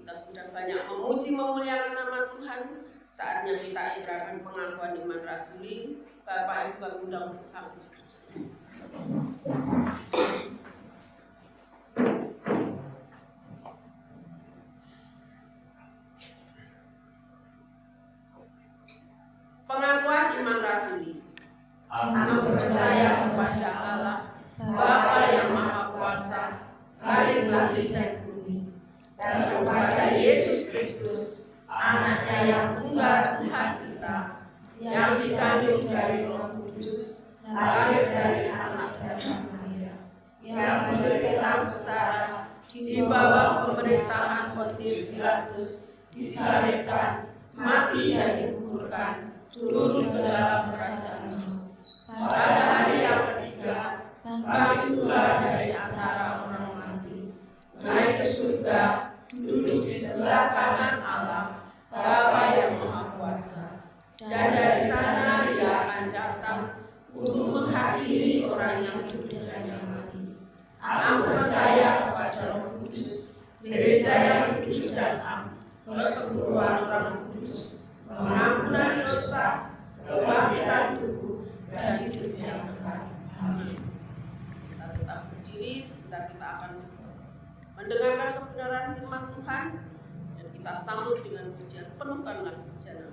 Kita sudah banyak memuji memuliakan nama Tuhan. Saatnya kita ikrarkan pengakuan iman rasuli. Bapak Ibu kami undang berdoa. Pengakuan iman rasuli. Aku percaya kepada Allah, Bapa yang Maha Kuasa, Khalik langit dan bumi, dan kepada Yesus Kristus, Anaknya yang tunggal Tuhan kita, yang dikandung dari Roh Kudus, lahir dari anak darah Maria, yang menderita sengsara di bawah pemerintahan Pontius Pilatus, disalibkan, mati dan dikuburkan, turun ke dalam kerajaan maut. Pada hari yang ketiga, bangkitlah dari antara orang mati, naik ke surga, duduk di sebelah kanan Allah, Bapa yang Maha Kuasa. Dan dari sana Ia akan datang untuk menghakimi orang yang hidup dan yang mati. Aku percaya kepada Roh Kudus, gereja yang kudus dan am, persekutuan orang kudus, pengampunan dosa, kebangkitan tubuh, dan hidup yang kekal. Amin. Kita tetap berdiri, sebentar kita akan mendengarkan kebenaran firman Tuhan dan kita sambut dengan pujian, penuhkanlah pujian.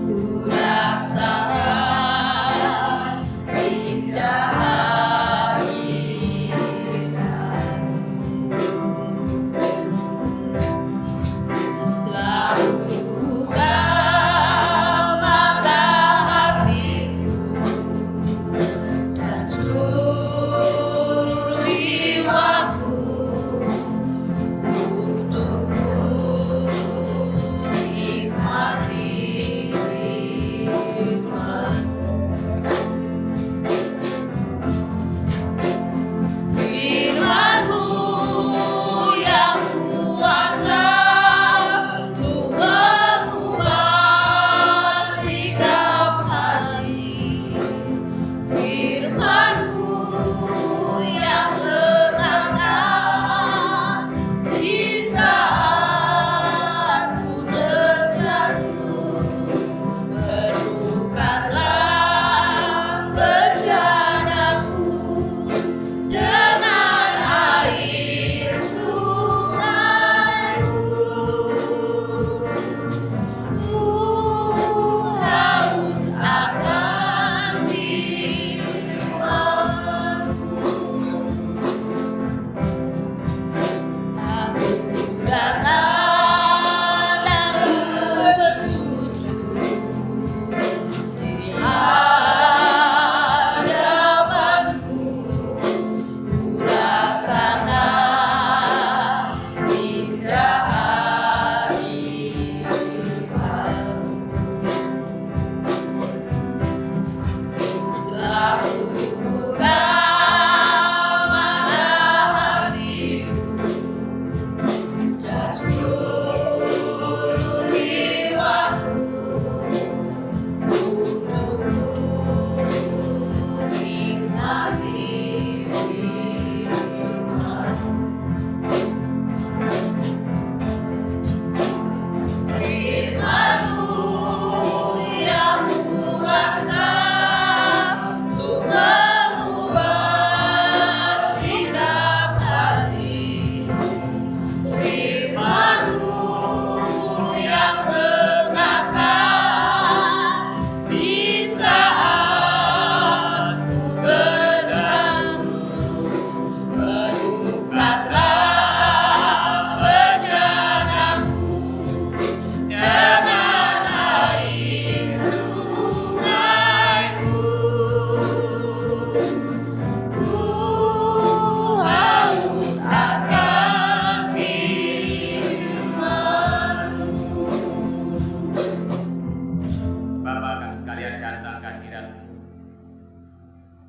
Ku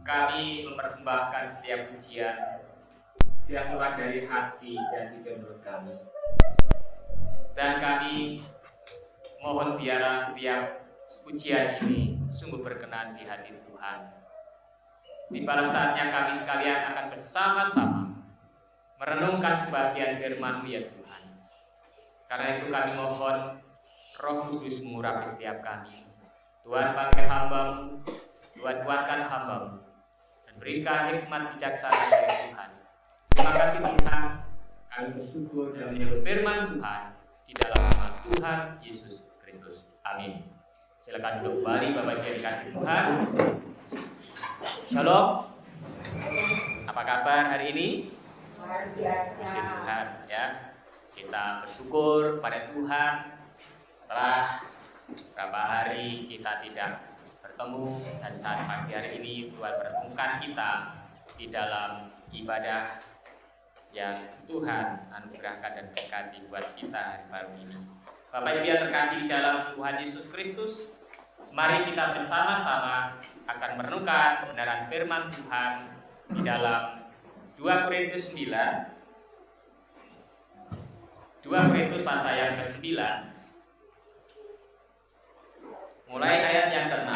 kami mempersembahkan setiap pujian yang keluar dari hati dan dari mulut kami. Dan kami mohon biarlah setiap pujian ini sungguh berkenan di hati Tuhan. Di pada saatnya kami sekalian akan bersama-sama merenungkan sebagian firman-Mu ya Tuhan. Karena itu kami mohon Roh Kudus mengurapi setiap kami. Tuhan pakai hamba-Mu, Tuhan kuatkan hamba-Mu, dan berikan hikmat bijaksana dari Tuhan. Terima kasih Tuhan, kami bersyukur dan menyebut firman Tuhan di dalam nama Tuhan Yesus Kristus. Amin. Silakan duduk kembali Bapak Ibu yang dikasihi Tuhan. Shalom. Apa kabar hari ini? Luar biasa. Puji Tuhan ya. Kita bersyukur pada Tuhan setelah beberapa hari kita tidak bertemu, dan saat pagi hari ini Tuhan pertemukan kita di dalam ibadah yang Tuhan anugerahkan dan berkati buat kita hari baru ini. Bapak Ibu yang terkasih di dalam Tuhan Yesus Kristus, mari kita bersama-sama akan merenungkan kebenaran firman Tuhan di dalam 2 Korintus 9. 2 Korintus pasal yang ke-9, mulai ayat yang ke-6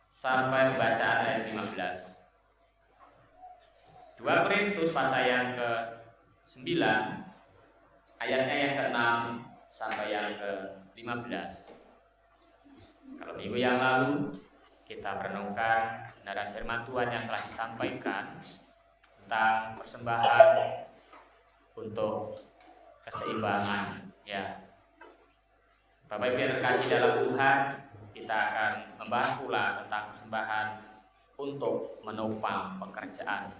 sampai pembacaan ayat 15. 2 Korintus pasal yang ke-9 ayatnya yang ke-6 sampai yang ke-15. Kalau minggu yang lalu kita merenungkan kebenaran firman Tuhan yang telah disampaikan tentang persembahan untuk keseimbangan ya. Bapak Ibu yang terkasih dalam Tuhan, kita akan membahas pula tentang persembahan untuk menopang pekerjaan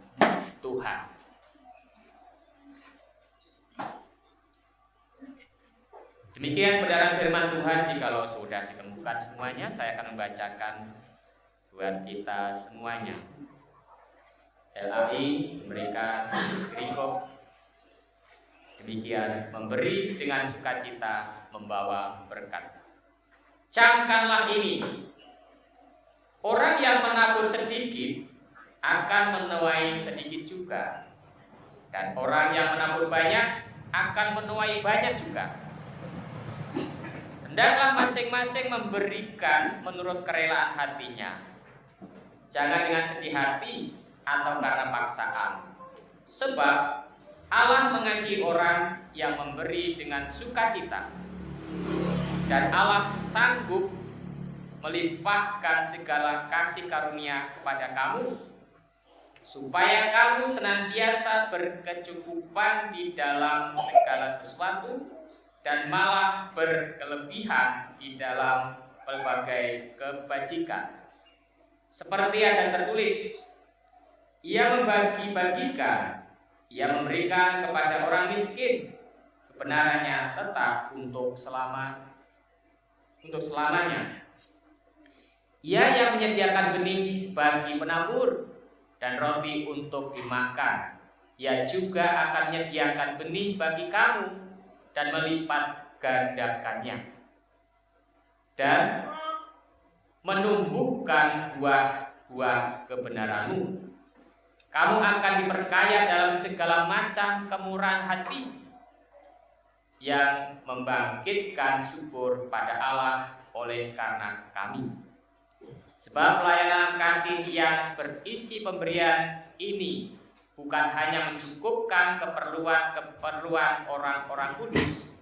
Tuhan. Demikian kebenaran firman Tuhan. Jikalau sudah ditemukan semuanya, saya akan membacakan buat kita semuanya. LAI memberikan perikop demikian: memberi dengan sukacita membawa berkat. Camkanlah ini, orang yang menabur sedikit akan menuai sedikit juga, dan orang yang menabur banyak akan menuai banyak juga. Hendaklah masing-masing memberikan menurut kerelaan hatinya, jangan dengan sedih hati atau karena paksaan, sebab Allah mengasihi orang yang memberi dengan sukacita, dan Allah sanggup melimpahkan segala kasih karunia kepada kamu, supaya kamu senantiasa berkecukupan di dalam segala sesuatu, dan malah berkelebihan di dalam berbagai kebajikan. Seperti ada tertulis, Ia membagi-bagikan, Ia memberikan kepada orang miskin, kebenarannya tetap untuk selamanya. Ia yang menyediakan benih bagi penabur dan roti untuk dimakan, Ia juga akan menyediakan benih bagi kamu dan melipat gandakannya, dan menumbuhkan buah-buah kebenaranmu. Kamu akan diperkaya dalam segala macam kemurahan hati, yang membangkitkan syukur pada Allah oleh karena kami. Sebab pelayanan kasih yang berisi pemberian ini bukan hanya mencukupkan keperluan orang-orang kudus,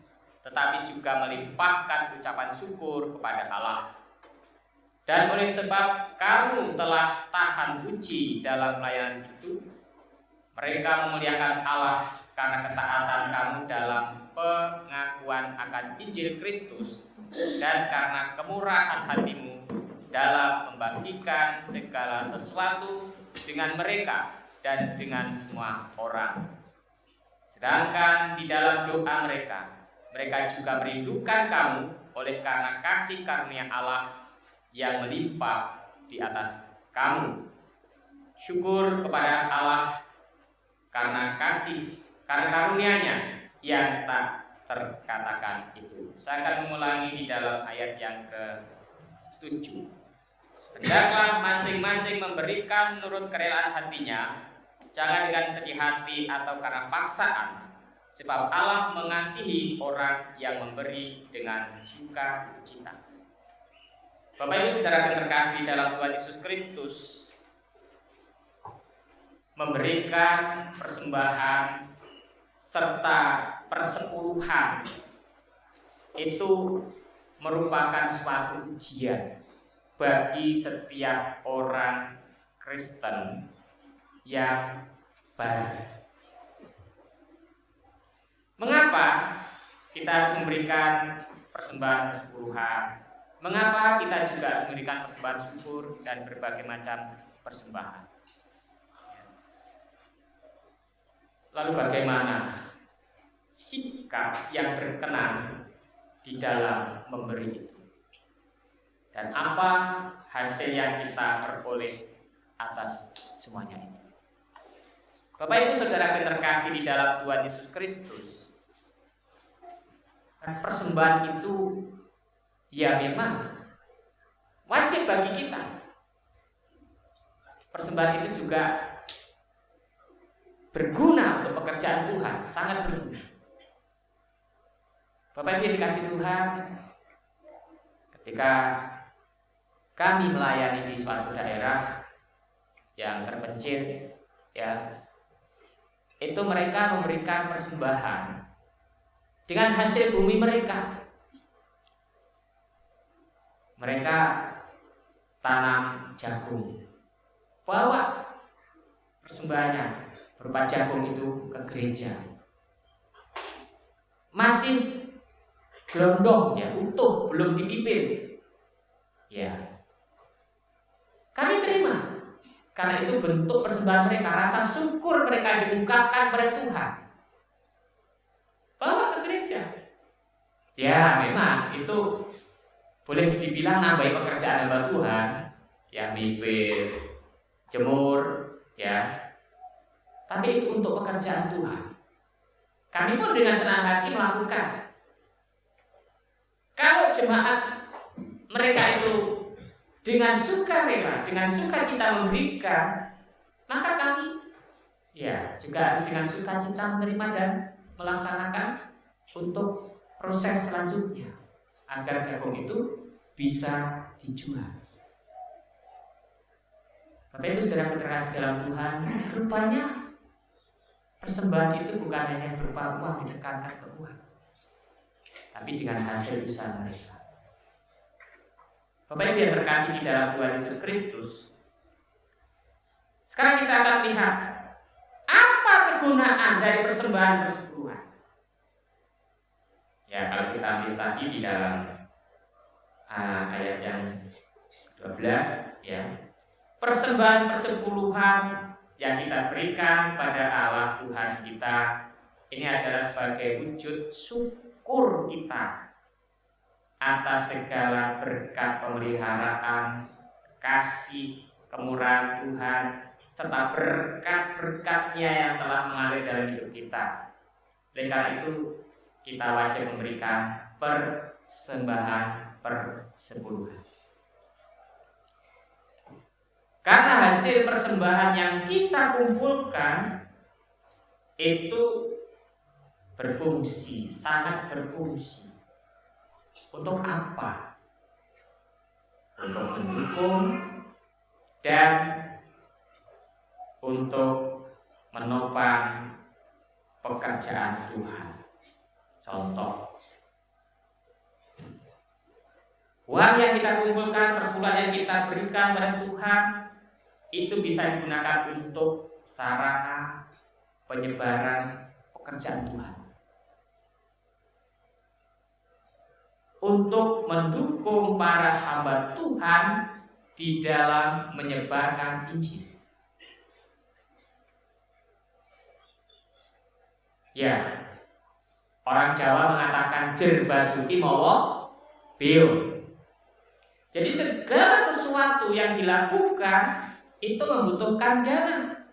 tetapi juga melimpahkan ucapan syukur kepada Allah. Dan oleh sebab kamu telah tahan uji dalam pelayanan itu, mereka memuliakan Allah karena ketaatan kamu dalam pengakuan akan Injil Kristus, dan karena kemurahan hatimu dalam membagikan segala sesuatu dengan mereka dan dengan semua orang. Sedangkan di dalam doa mereka juga merindukan kamu oleh karena kasih karunia Allah yang melimpah di atas kamu. Syukur kepada Allah karena karunia-Nya yang tak terkatakan itu. Saya akan mengulangi di dalam ayat yang ke-7. Hendaklah masing-masing memberikan menurut kerelaan hatinya, jangan dengan sedih hati atau karena paksaan, sebab Allah mengasihi orang yang memberi dengan sukacita. Bapak Ibu Saudara yang terkasih dalam Tuhan Yesus Kristus, memberikan persembahan serta persepuluhan itu merupakan suatu ujian bagi setiap orang Kristen yang baru. Mengapa kita harus memberikan persembahan persepuluhan? Mengapa kita juga memberikan persembahan syukur dan berbagai macam persembahan? Lalu bagaimana sikap yang berkenan di dalam memberi itu? Dan apa hasil yang kita peroleh atas semuanya itu? Bapak Ibu Saudara yang terkasih di dalam Tuhan Yesus Kristus, persembahan itu ya memang wajib bagi kita. Persembahan itu juga berguna untuk pekerjaan Tuhan, sangat berguna. Bapak Ibu yang dikasih Tuhan, ketika kami melayani di suatu daerah yang terpencil, ya, itu mereka memberikan persembahan dengan hasil bumi mereka. Mereka tanam jagung, bawa persembahannya berupa jagung itu ke gereja. Masih gelondong, ya, utuh, belum dipipin. Ya, kami terima, karena itu bentuk persembahan mereka, rasa syukur mereka diungkapkan pada Tuhan. Bawa ke gereja. Ya, memang itu boleh dibilang nambahi pekerjaan hamba Tuhan, ya, mipir, jemur, ya. Tapi itu untuk pekerjaan Tuhan. Kami pun dengan senang hati melakukan. Kalau jemaat mereka itu dengan sukarela, dengan sukacita memberikan, maka kami ya juga harus dengan sukacita menerima dan melaksanakan untuk proses selanjutnya agar jagung itu bisa dijual. Bapak Ibu Saudara terkasih dalam Tuhan, rupanya persembahan itu bukan hanya berupa uang ditekankan ke uang, tapi dengan hasil usaha mereka. Bapak Ibu yang terkasih di dalam Tuhan Yesus Kristus, sekarang kita akan lihat apa kegunaan dari persembahan persepuluhan. Ya, kalau kita ambil tadi di dalam ayat yang 12, ya, persembahan persepuluhan yang kita berikan pada Allah Tuhan kita ini adalah sebagai wujud syukur kita atas segala berkat pemeliharaan, kasih, kemurahan Tuhan, serta berkat-berkatnya yang telah mengalir dalam hidup kita. Oleh karena itu, kita wajib memberikan persembahan persepuluhan. Karena hasil persembahan yang kita kumpulkan itu berfungsi, sangat berfungsi. Untuk apa? Untuk mendukung dan untuk menopang pekerjaan Tuhan. Contoh, uang yang kita kumpulkan, persepuluhan yang kita berikan pada Tuhan, itu bisa digunakan untuk sarana penyebaran pekerjaan Tuhan, untuk mendukung para hamba Tuhan di dalam menyebarkan Injil. Ya, orang Jawa mengatakan jer basuki mawa beo. Jadi segala sesuatu yang dilakukan itu membutuhkan dana.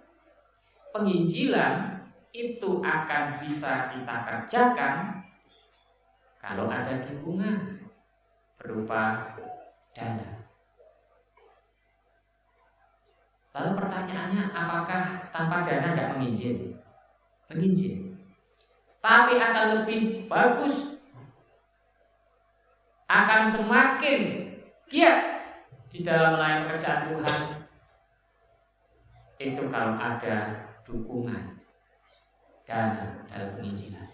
Penginjilan itu akan bisa kita kerjakan kalau ada dukungan berupa dana. Lalu pertanyaannya, apakah tanpa dana tidak menginjil? Menginjil. Tapi akan lebih bagus, akan semakin giat di dalam melayani pekerjaan Tuhan itu kalau ada dukungan dana dalam penginjilan.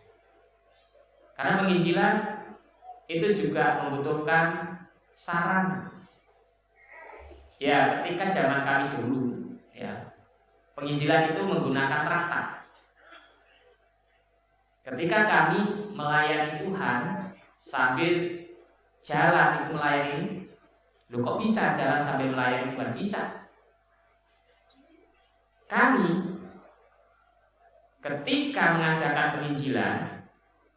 Karena penginjilan itu juga membutuhkan sarana. Ya, ketika zaman kami dulu, ya, penginjilan itu menggunakan traktat. Ketika kami melayani Tuhan sambil jalan itu melayani, loh kok bisa jalan sambil melayani Tuhan? Bisa. Kami ketika mengadakan penginjilan,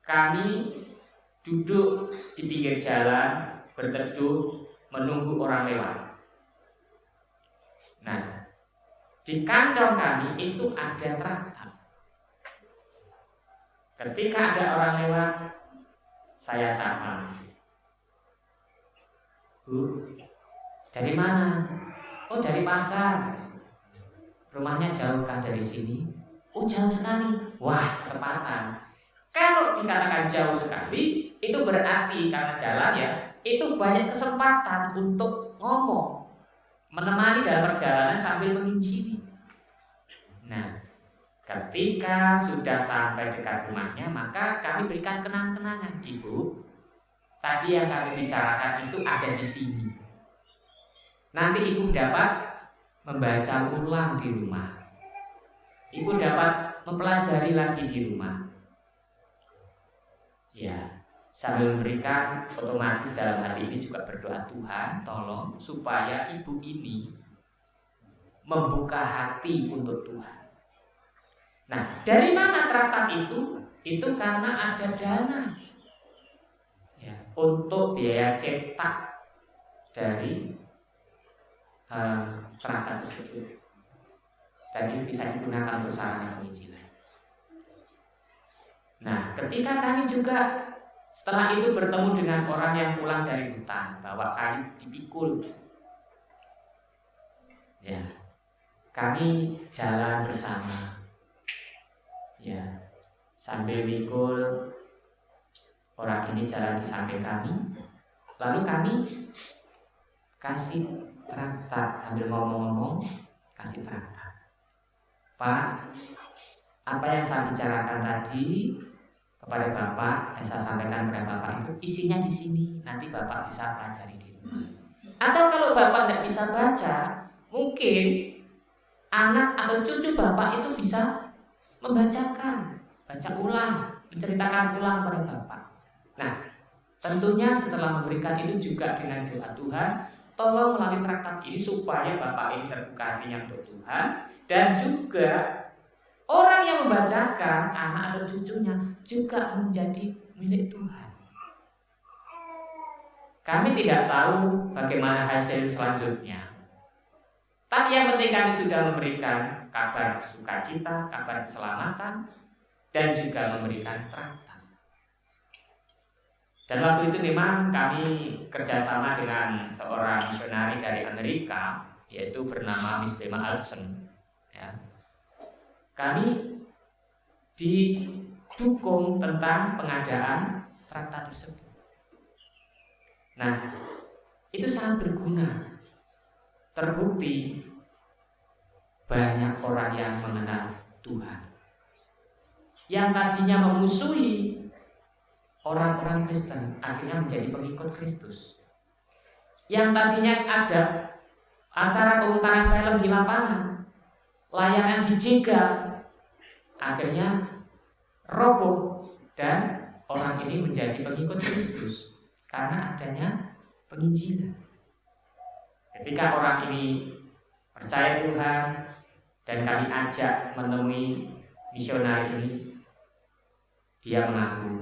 kami duduk di pinggir jalan, berteduh, menunggu orang lewat. Nah, di kantong kami itu ada traktat. Ketika ada orang lewat, saya sapa. Bu, dari mana? Oh, dari pasar. Rumahnya jauhkah dari sini? Oh, jauh sekali. Wah, tepatan. Kalau dikatakan jauh sekali, itu berarti karena jalan ya, itu banyak kesempatan untuk ngomong, menemani dalam perjalanan sambil menginjili. Nah, ketika sudah sampai dekat rumahnya, maka kami berikan kenang-kenangan. Ibu, tadi yang kami bicarakan itu ada di sini. Nanti ibu dapat membaca ulang di rumah. Ibu dapat mempelajari lagi di rumah. Ya, sambil memberikan, otomatis dalam hati ini juga berdoa, Tuhan tolong supaya ibu ini membuka hati untuk Tuhan. Nah, dari mana traktat itu? Itu karena ada dana ya, untuk biaya cetak dari traktat tersebut. Dan itu bisa digunakan untuk sarana penginjilan. Nah, ketika kami juga setelah itu bertemu dengan orang yang pulang dari hutan, bawa kayu dipikul, ya, kami jalan bersama, ya, sambil mikul, orang ini jalan di samping kami, lalu kami kasih traktat sambil ngomong-ngomong, kasih traktat. Pak, apa yang saya bicarakan tadi kepada Bapak, yang saya sampaikan kepada Bapak itu isinya di sini. Nanti Bapak bisa pelajari di rumah. Atau kalau Bapak tidak bisa baca, mungkin anak atau cucu Bapak itu bisa membacakan, baca ulang, menceritakan ulang kepada Bapak. Nah, tentunya setelah memberikan itu juga dengan doa, Tuhan, tolong melalui traktat ini supaya Bapak ini terbuka hatinya untuk Tuhan. Dan juga orang yang membacakan, anak atau cucunya, juga menjadi milik Tuhan. Kami tidak tahu bagaimana hasil selanjutnya, tapi yang penting kami sudah memberikan kabar sukacita, kabar keselamatan, dan juga memberikan traktat. Dan waktu itu memang kami kerjasama dengan seorang misionari dari Amerika, yaitu bernama Miss Dema Alson. Ya. Kami didukung tentang pengadaan traktat tersebut. Nah, itu sangat berguna. Terbukti banyak orang yang mengenal Tuhan, yang tadinya memusuhi orang-orang Kristen akhirnya menjadi pengikut Kristus. Yang tadinya ada acara pemutaran film di lapangan, layangan dijegal, akhirnya roboh dan orang ini menjadi pengikut Kristus karena adanya penginjilan. Ketika orang ini percaya Tuhan dan kami ajak menemui misionari ini, dia mengaku,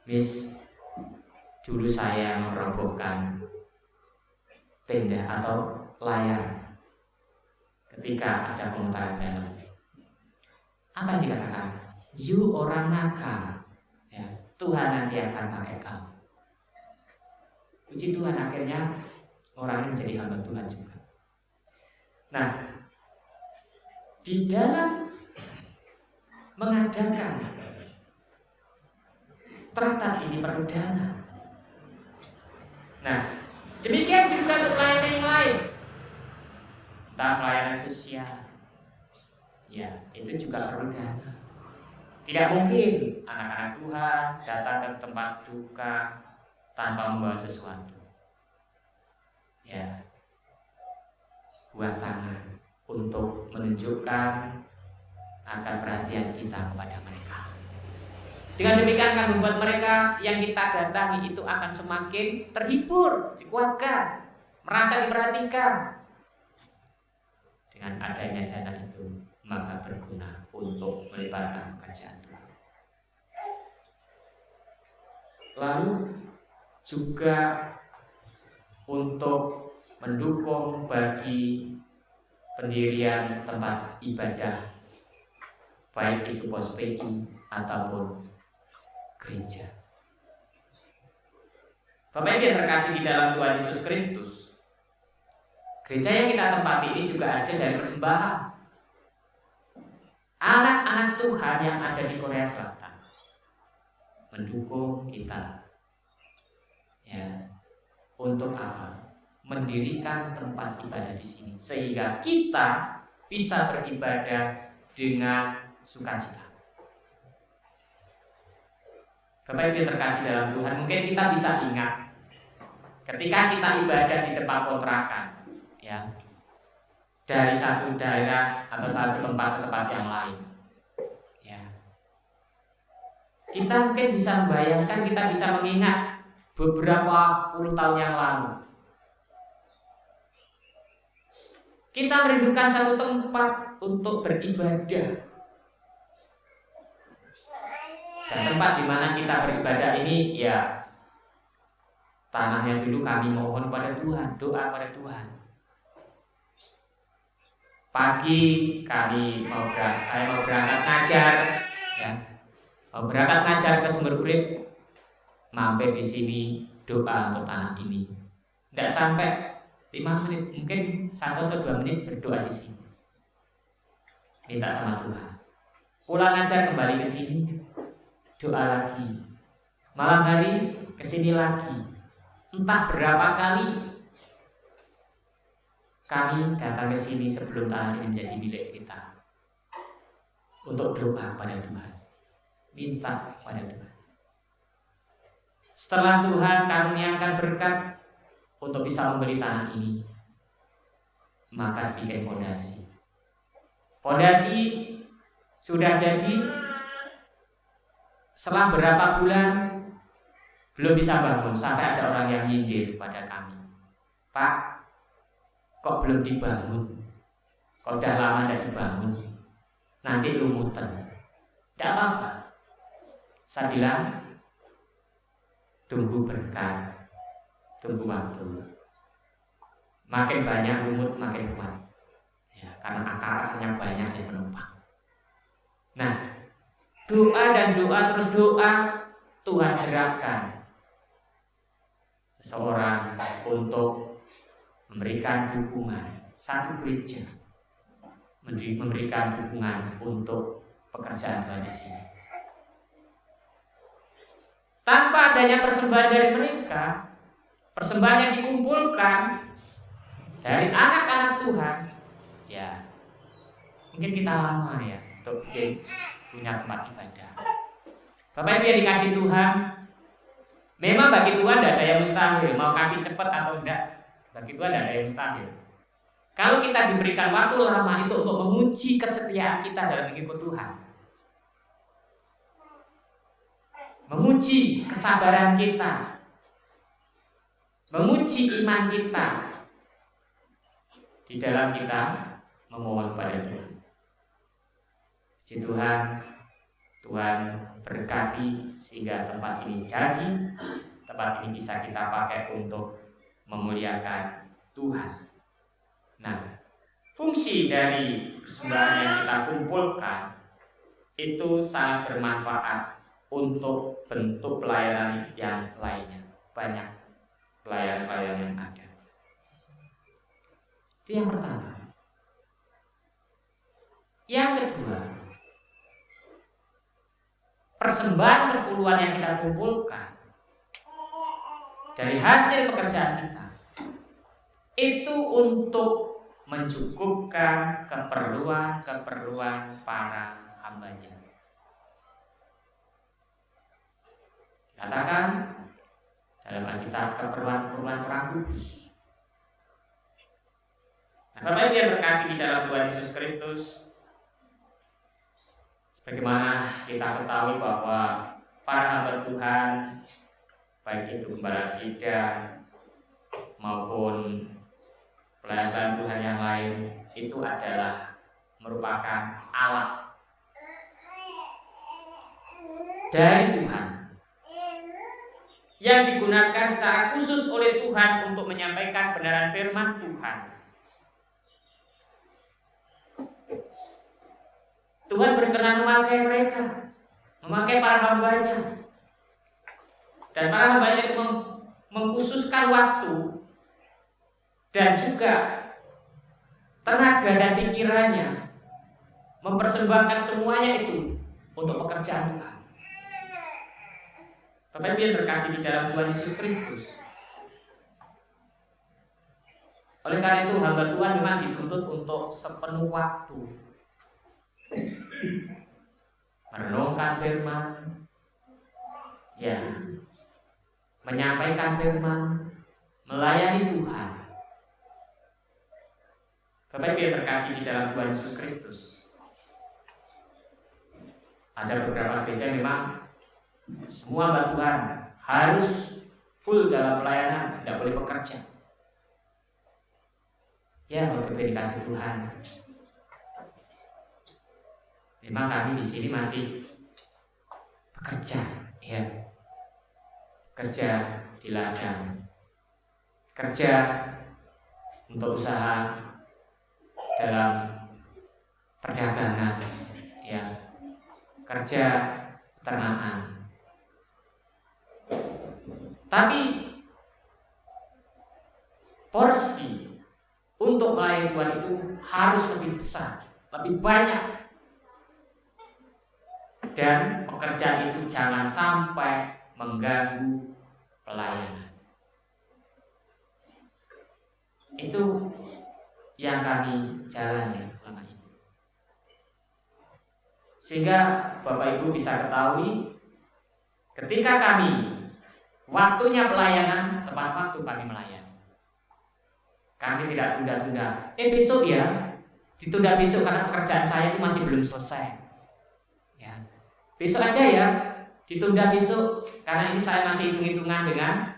Miss, dulu saya merobohkan tenda atau layar ketika ada pemutaran film. Apa yang dikatakan? You orang nakal, ya, Tuhan nanti akan pakai kamu. Puji Tuhan, akhirnya orang ini menjadi hamba Tuhan juga. Nah, di dalam mengadakan traktat ini perlu dana. Nah, demikian juga untuk pelayanan yang lain, entah pelayanan sosial, ya itu juga perlu dana. Tidak mungkin anak-anak Tuhan datang ke tempat duka tanpa membawa sesuatu. Ya, buah tangan untuk menunjukkan akan perhatian kita kepada mereka. Dengan demikian akan membuat mereka yang kita datangi itu akan semakin terhibur, dikuatkan, merasa diperhatikan. Dengan adanya dana itu, maka berguna untuk melebarkan pekerjaan Tuhan. Lalu juga untuk mendukung bagi pendirian tempat ibadah, baik itu pos PI ataupun gereja. Bapak Ibu yang terkasih di dalam Tuhan Yesus Kristus, gereja yang kita tempati ini juga hasil dari persembahan anak-anak Tuhan yang ada di Korea Selatan mendukung kita. Ya, untuk apa? Mendirikan tempat ibadah di sini sehingga kita bisa beribadah dengan sukacita. Bapak Ibu yang terkasih dalam Tuhan, mungkin kita bisa ingat ketika kita ibadah di tempat kontrakan, ya, dari satu daerah atau satu tempat ke tempat yang lain, ya, kita mungkin bisa membayangkan, kita bisa mengingat beberapa puluh tahun yang lalu kita merindukan satu tempat untuk beribadah. Dan tempat di mana kita beribadah ini, ya, tanahnya dulu kami mohon pada Tuhan, doa pada Tuhan. Pagi kami saya mau berangkat ngajar, ya, mau berangkat ngajar ke Sumber Urip, mampir di sini doa untuk tanah ini. Tidak sampai 5 menit, mungkin 1 atau 2 menit berdoa di sini, minta sama Tuhan. Pulang ngajar kembali ke sini, doa lagi. Malam hari kesini lagi. Entah berapa kali kami datang ke sini sebelum tanah ini menjadi milik kita untuk doa pada Tuhan, minta pada Tuhan. Setelah Tuhan karuniakan berkat untuk bisa membeli tanah ini, maka dibikin fondasi. Fondasi sudah jadi. Setelah berapa bulan belum bisa bangun, sampai ada orang yang nyindir pada kami, Pak, kok belum dibangun? Kok udah lama tidak dibangun, nanti lumutan. Tidak apa-apa, saya bilang tunggu berkat, tunggu waktu. Makin banyak lumut makin kuat, ya, karena akar-akarnya banyak yang menumpang. Nah, doa dan doa terus doa, Tuhan gerakkan seseorang untuk memberikan dukungan, satu gereja memberikan dukungan untuk pekerjaan Tuhan di sini. Tanpa adanya persembahan dari mereka, persembahan yang dikumpulkan dari anak-anak Tuhan, ya, mungkin kita lama ya untuk punya tempat ibadah. Bapak Ibu yang dikasih Tuhan, memang bagi Tuhan tidak ada yang mustahil. Mau kasih cepat atau enggak, bagi Tuhan tidak ada yang mustahil. Kalau kita diberikan waktu lama itu untuk menguji kesetiaan kita dalam mengikut Tuhan, menguji kesabaran kita, menguji iman kita di dalam kita memohon pada Tuhan. Puji Tuhan, Tuhan berkati sehingga tempat ini jadi, tempat ini bisa kita pakai untuk memuliakan Tuhan. Nah, fungsi dari persembahan yang kita kumpulkan itu sangat bermanfaat untuk bentuk pelayanan yang lainnya. Banyak pelayanan yang ada. Itu yang pertama. Yang kedua, persembahan perpuluhan yang kita kumpulkan dari hasil pekerjaan kita itu untuk mencukupkan keperluan para hambanya. Katakan dalam Alkitab keperluan orang kudus. Nah, Bapak Ibu yang terkasih di dalam Tuhan Yesus Kristus, sebagaimana kita ketahui bahwa para hamba Tuhan, baik itu gembala sidang maupun pelayan Tuhan yang lain, itu adalah merupakan alat dari Tuhan yang digunakan secara khusus oleh Tuhan untuk menyampaikan kebenaran firman Tuhan. Tuhan berkenan memakai mereka, memakai para hambanya, dan para hambanya itu mengkhususkan waktu dan juga tenaga dan pikirannya, mempersembahkan semuanya itu untuk pekerjaan Tuhan. Bapak Ibu yang terkasih di dalam Tuhan Yesus Kristus, oleh karena itu hamba Tuhan memang dituntut untuk sepenuh waktu merenungkan firman, ya, menyampaikan firman, melayani Tuhan. Bapak Ibu yang terkasih di dalam Tuhan Yesus Kristus, ada beberapa gereja yang memang semua hamba Tuhan harus full dalam pelayanan, tidak boleh bekerja. Ya, Bapak Ibu dikasih Tuhan, memang kami di sini masih bekerja, ya, kerja di ladang, kerja untuk usaha dalam perdagangan, ya, kerja peternakan. Tapi porsi untuk melayani Tuhan itu harus lebih besar, lebih banyak. Dan pekerjaan itu jangan sampai mengganggu pelayanan. Itu yang kami jalani selama ini. Sehingga Bapak Ibu bisa ketahui, ketika kami waktunya pelayanan, tepat waktu kami melayani. Kami tidak tunda-tunda. Besok ya, ditunda besok karena pekerjaan saya itu masih belum selesai. Ya, besok aja ya, ditunda besok karena ini saya masih hitung-hitungan dengan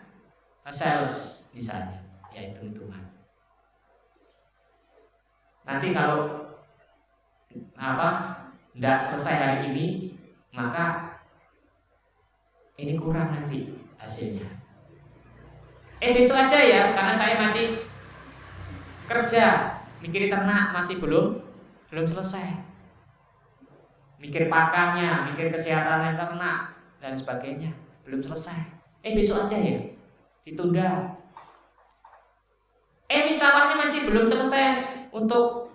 sales misalnya, ya hitung-hitungan. Nanti kalau tidak selesai hari ini, maka ini kurang nanti hasilnya. Besok aja ya, karena saya masih kerja, mikir ternak masih belum selesai, mikir pakannya, mikir kesehatan ternak dan sebagainya belum selesai. Besok aja ya, ditunda. Ini sawahnya masih belum selesai untuk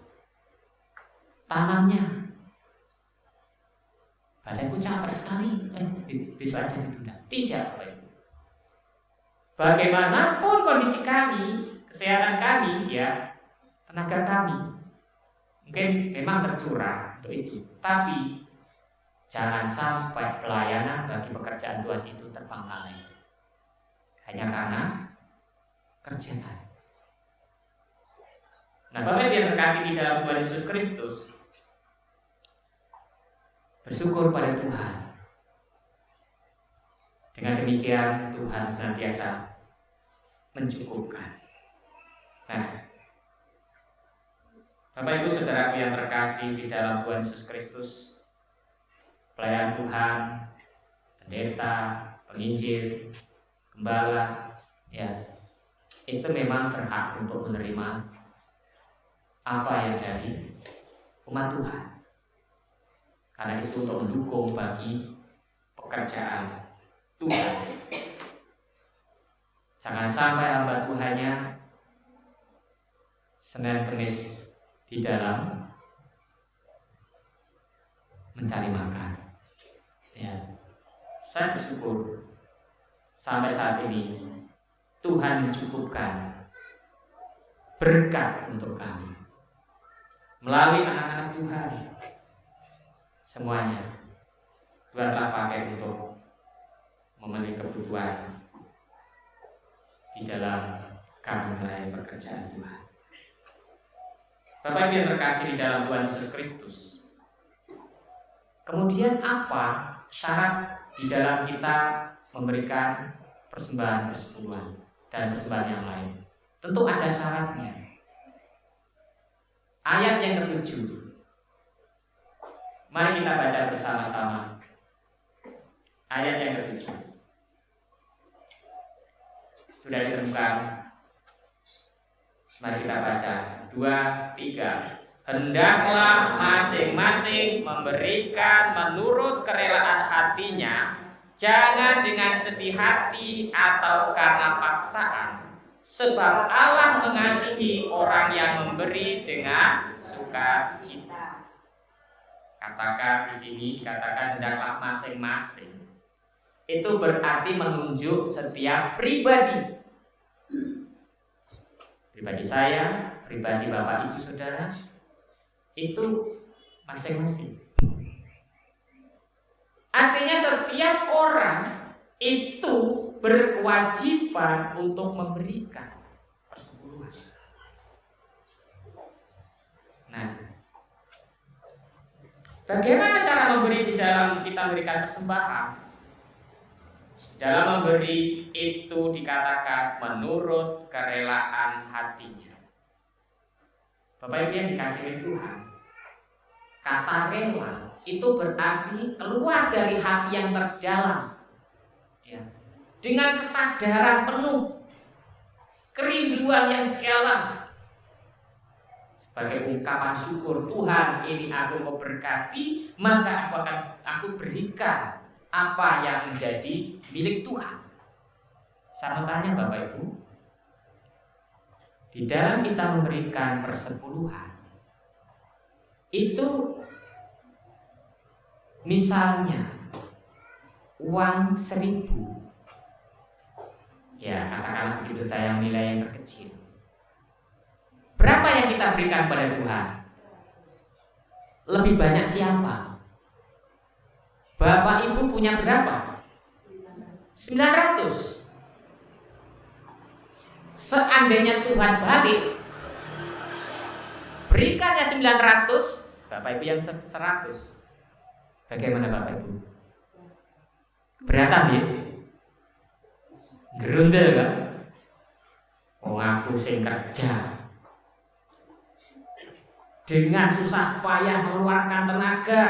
tanamnya. Badanku capek sekali, besok aja ditunda. Tidak, Bapak Ibu. Bagaimanapun kondisi kami, kesehatan kami, ya, tenaga kami, mungkin memang tercurah untuk itu. Tapi jangan sampai pelayanan bagi pekerjaan Tuhan itu terbengkalai hanya karena kerjaan. Nah, Bapak Ibu yang terkasih di dalam Tuhan Yesus Kristus, bersyukur pada Tuhan. Dengan demikian Tuhan senantiasa mencukupkan. Nah, Bapak Ibu Saudaraku yang terkasih di dalam Tuhan Yesus Kristus, pelayan Tuhan, pendeta, penginjil, gembala, ya, itu memang berhak untuk menerima apa yang dari umat Tuhan. Karena itu untuk mendukung bagi pekerjaan Tuhan. Jangan sampai hamba Tuhannya Senin Kemis di dalam mencari makan. Ya, saya bersyukur sampai saat ini Tuhan mencukupkan berkat untuk kami melalui anak-anak Tuhan. Semuanya Tuhan telah pakai untuk memenuhi kebutuhan di dalam kami melayani pekerjaan Tuhan. Bapak Ibu yang terkasih di dalam Tuhan Yesus Kristus, kemudian apa syarat di dalam kita memberikan persembahan persepuluhan dan persembahan yang lain? Tentu ada syaratnya. Ayat yang ke-7. Mari kita baca bersama-sama. Ayat yang ke-7. Sudah ditemukan? Mari kita baca. 2, 3. Hendaklah masing-masing memberikan menurut kerelaan hatinya, jangan dengan sedih hati atau karena paksaan, sebab Allah mengasihi orang yang memberi dengan sukacita. Katakan di sini dikatakan hendaklah masing-masing. Itu berarti menunjuk setiap pribadi. Pribadi saya, pribadi Bapak Ibu Saudara, itu masing-masing. Artinya setiap orang itu berkewajiban untuk memberikan persepuluhan. Nah, bagaimana cara memberi di dalam kita memberikan persembahan? Dalam memberi itu dikatakan menurut kerelaan hatinya. Bapak Ibu yang dikasihi oleh Tuhan, kata rela itu berarti keluar dari hati yang terdalam, ya, dengan kesadaran penuh, kerinduan yang dalam, sebagai ungkapan syukur, Tuhan ini aku Kau berkati, maka aku berikan apa yang menjadi milik Tuhan. Saya mau tanya Bapak Ibu, di dalam kita memberikan persepuluhan itu, misalnya uang 1.000, ya katakanlah begitu, saya nilai yang terkecil. Berapa yang kita berikan pada Tuhan? Lebih banyak siapa? Bapak Ibu punya berapa? 900. Seandainya Tuhan balik, berikannya 900, Bapak Ibu yang 100. Bagaimana Bapak Ibu? Keberatan ya? Gerundel kan? Oh, aku sing kerja dengan susah payah mengeluarkan tenaga,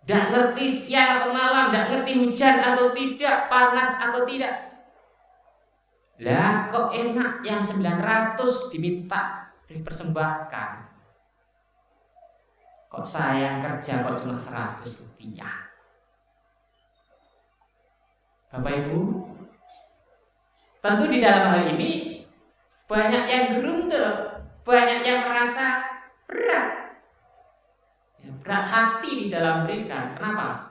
tidak ngerti siang atau malam, tidak ngerti hujan atau tidak, panas atau tidak. Lah kok enak yang 900 diminta dipersembahkan, kok saya yang kerja kok cuma 100 rupiah. Bapak Ibu, tentu di dalam hal ini banyak yang gerundel, banyak yang merasa berat, berat hati di dalam memberikan. Kenapa?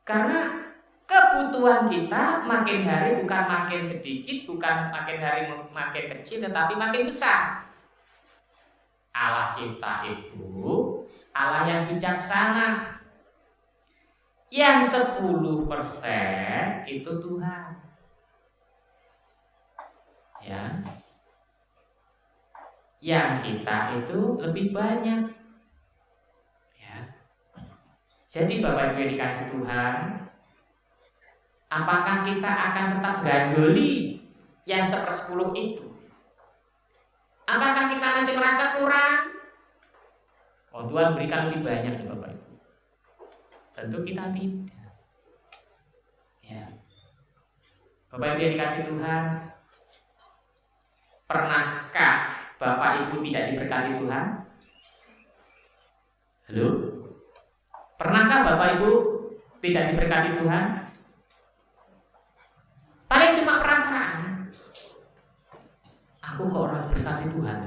Karena kebutuhan kita makin hari bukan makin sedikit, bukan makin hari makin kecil, tetapi makin besar. Allah kita itu Allah yang bijaksana. Yang 10% itu Tuhan, ya. Yang kita itu lebih banyak, ya. Jadi Bapak Ibu yang dikasih Tuhan, apakah kita akan tetap gandoli yang 1/10 itu? Apakah kita masih merasa kurang? Oh, Tuhan berikan lebih banyak nih Bapak Ibu. Tentu kita tidak, ya. Bapak Ibu yang dikasih Tuhan, pernahkah Bapak Ibu tidak diberkati Tuhan? Halo? Pernahkah Bapak Ibu tidak diberkati Tuhan? Paling cuma perasaan, aku kok orang diberkati Tuhan.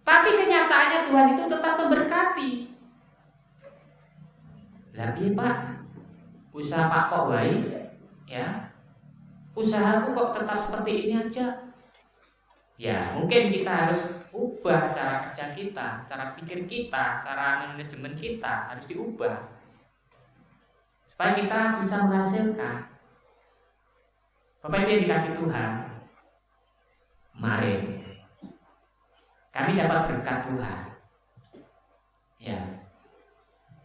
Tapi kenyataannya Tuhan itu tetap memberkati. Tapi Pak, usaha Pak kok baik, ya? Usahaku kok tetap seperti ini aja. Ya, mungkin kita harus ubah cara kerja kita, cara pikir kita, cara manajemen kita harus diubah supaya kita bisa menghasilkan. Bapak Ibu yang dikasih Tuhan, kemarin kami dapat berkat Tuhan, ya,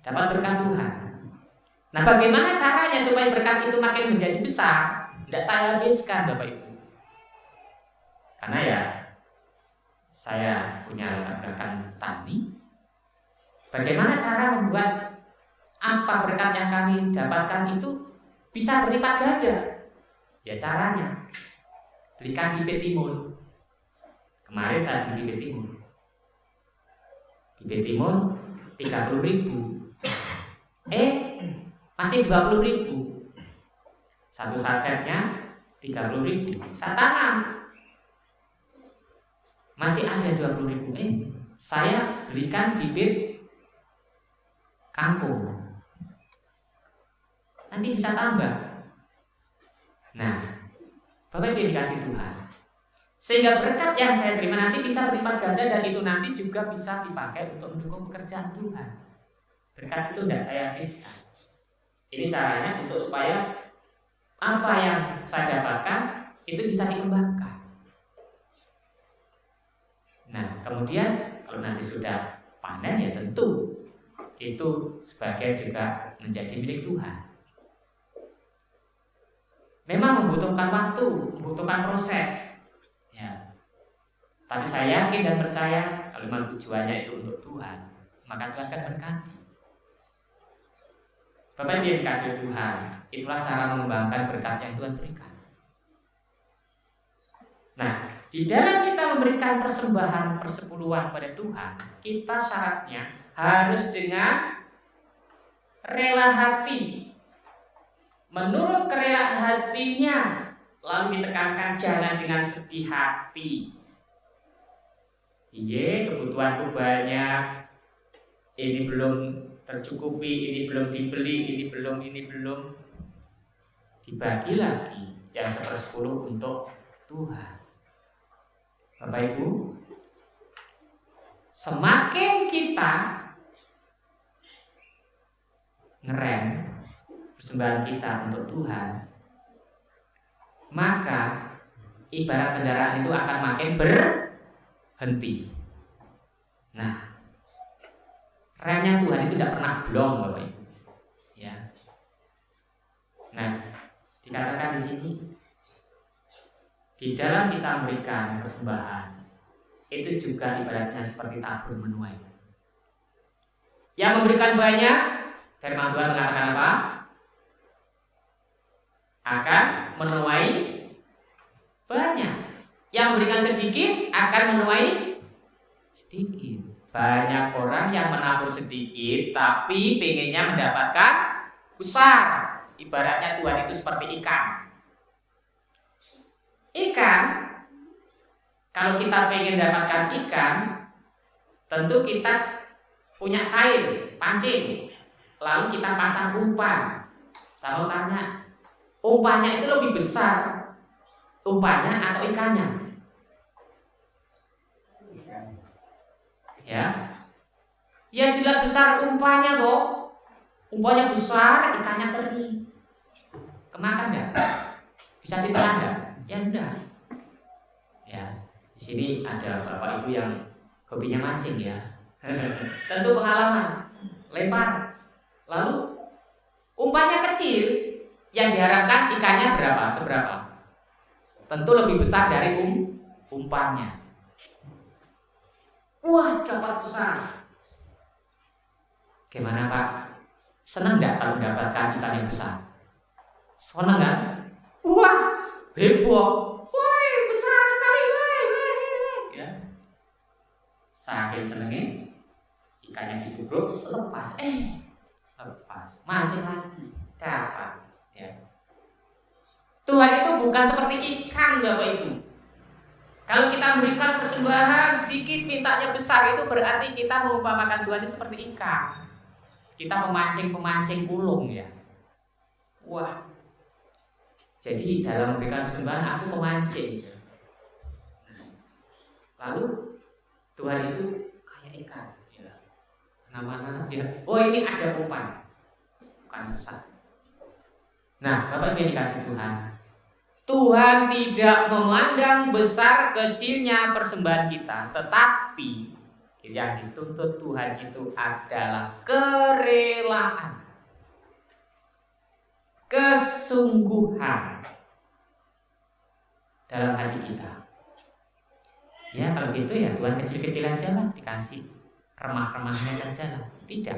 dapat berkat Tuhan. Nah, bagaimana caranya supaya berkat itu makin menjadi besar? Tidak saya habiskan, Bapak Ibu. Karena ya, saya punya latar belakang tani. Bagaimana cara membuat apa berkat yang kami dapatkan itu bisa berlipat ganda? Ya caranya, belikan bibit timun. Kemarin saya beli bibit timun. Bibit timun 30.000. Masih 20.000. Satu sasetnya 30.000. Saya tanam. Masih ada 20.000. Saya belikan bibit kangkung. Nanti bisa tambah. Nah, Bapak Ibu dikasih Tuhan, sehingga berkat yang saya terima nanti bisa berlipat ganda dan itu nanti juga bisa dipakai untuk mendukung pekerjaan Tuhan. Berkat itu tidak saya habiskan. Ini caranya untuk supaya apa yang saya dapatkan itu bisa dikembangkan. Nah, kemudian kalau nanti sudah panen ya tentu itu sebagian juga menjadi milik Tuhan. Memang membutuhkan waktu, membutuhkan proses, ya. Tapi saya yakin dan percaya kalau memang tujuannya itu untuk Tuhan, maka Tuhan akan berkati. Bapak Ibu yang dikasihi Tuhan, itulah cara mengembangkan berkat yang Tuhan berikan. Nah, di dalam kita memberikan persembahan persepuluhan pada Tuhan, kita syaratnya harus dengan rela hati. Menurut kerelaan hatinya, lalu ditekankan jangan dengan sedih hati. Iya, kebutuhanku banyak, ini belum tercukupi, ini belum dibeli, ini belum. Dibagi lagi yang 1/10 untuk Tuhan. Bapak Ibu, semakin kita ngerem persembahan kita untuk Tuhan, maka ibarat kendaraan itu akan makin berhenti. Nah, remnya Tuhan itu tidak pernah blong, Bapak Ibu. Ya. Nah, dikatakan di sini, di dalam kita memberikan persembahan, itu juga ibaratnya seperti tabur menuai. Yang memberikan banyak, firman Tuhan mengatakan apa? Akan menuai banyak. Yang memberikan sedikit akan menuai sedikit. Banyak orang yang menabur sedikit tapi pengennya mendapatkan besar. Ibaratnya Tuhan itu seperti ikan. Ikan, kalau kita pengen dapatkan ikan, tentu kita punya kail, pancing, lalu kita pasang umpan. Saya mau tanya, umpannya itu lebih besar umpannya atau ikannya? Ya jelas besar umpannya toh. Umpannya besar, ikannya teri. Kemakan enggak? Bisa ditelan enggak? Ya enggak. Ya, di sini ada Bapak Ibu yang hobinya mancing ya. Tentu pengalaman. Lempar. Lalu umpannya kecil, yang diharapkan ikannya berapa? Seberapa? Tentu lebih besar dari umpannya. Wah, dapat besar. Gimana Pak? Senang enggak kalau mendapatkan ikan yang besar? Senang kan? Wah, heboh. Woi, besar sekali, woi. Ya. Saking senengnya, ikannya dikubruk, lepas. Lepas. Mancing lagi. Dapat. Ya. Tuhan itu bukan seperti ikan, Bapak Ibu. Kalau kita berikan persembahan sedikit, mintanya besar, itu berarti kita mengumpamakan Tuhan itu seperti ikan. Kita memancing ulung ya. Wah. Jadi dalam memberikan persembahan aku pemancing. Lalu Tuhan itu kayak ikan. Ya. Kenapa? Ya. Oh ini ada umpan. Bukan besar. Nah, Bapak Ibu dikasih Tuhan. Tuhan tidak memandang besar kecilnya persembahan kita, tetapi yang dituntut Tuhan itu adalah kerelaan, kesungguhan dalam hati kita. Ya kalau gitu ya Tuhan kecil-kecilan aja lah dikasih, remah-remahnya saja lah. Tidak.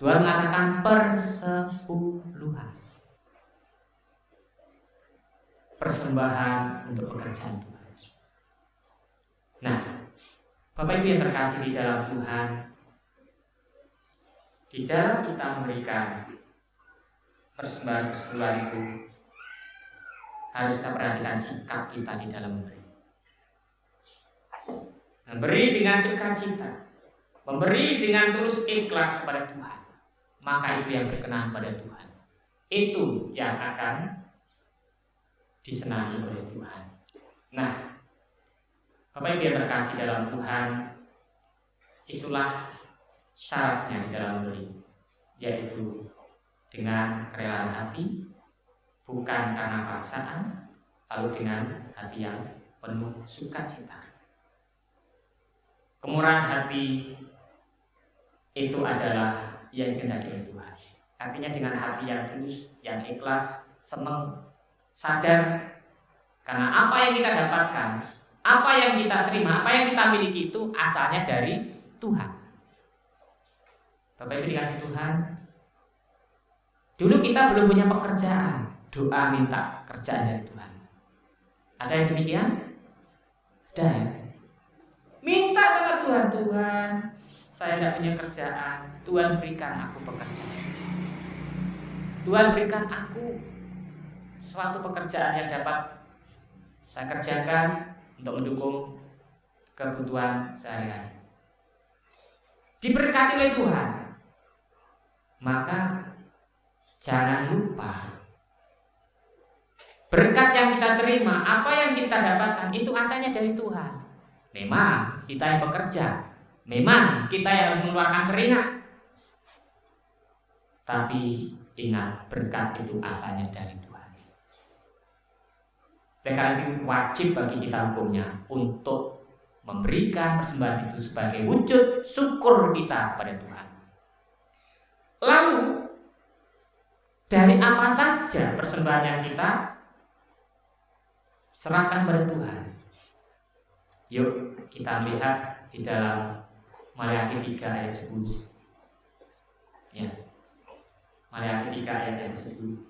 Tuhan mengatakan persepuluhan. Persembahan untuk pekerjaan Tuhan. Nah, Bapak Ibu yang terkasih di dalam Tuhan, di dalam kita memberikan persembahan itu harus kita perhatikan sikap kita di dalam memberi. Memberi dengan sukacita, memberi dengan tulus ikhlas kepada Tuhan, maka itu yang berkenan pada Tuhan. Itu yang akan disenangi oleh Tuhan. Nah, Bapak Ibu yang terkasih dalam Tuhan, itulah syaratnya di dalam memberi, yaitu dengan kerelaan hati, bukan karena paksaan, lalu dengan hati yang penuh sukacita. Kemurahan hati itu adalah yang dikehendaki oleh Tuhan. Artinya dengan hati yang tulus, yang ikhlas, senang, sadar karena apa yang kita dapatkan, apa yang kita terima, apa yang kita miliki itu asalnya dari Tuhan. Bapak Ibu dikasih Tuhan, dulu kita belum punya pekerjaan, doa minta kerjaan dari Tuhan. Ada yang demikian? Ada ya? Minta sama Tuhan, Tuhan saya tidak punya kerjaan, Tuhan berikan aku pekerjaan. Tuhan berikan aku suatu pekerjaan yang dapat saya kerjakan untuk mendukung kebutuhan sehari-hari. Diberkati oleh Tuhan, maka jangan lupa berkat yang kita terima, apa yang kita dapatkan itu asalnya dari Tuhan. Memang kita yang bekerja, memang kita yang harus mengeluarkan keringat, tapi ingat berkat itu asalnya dari Tuhan. Oleh karena itu wajib bagi kita hukumnya untuk memberikan persembahan itu sebagai wujud syukur kita kepada Tuhan. Lalu dari apa saja persembahan yang kita serahkan pada Tuhan? Yuk kita lihat di dalam Maleakhi 3 ayat 10. Ya. Maleakhi 3 ayat 10.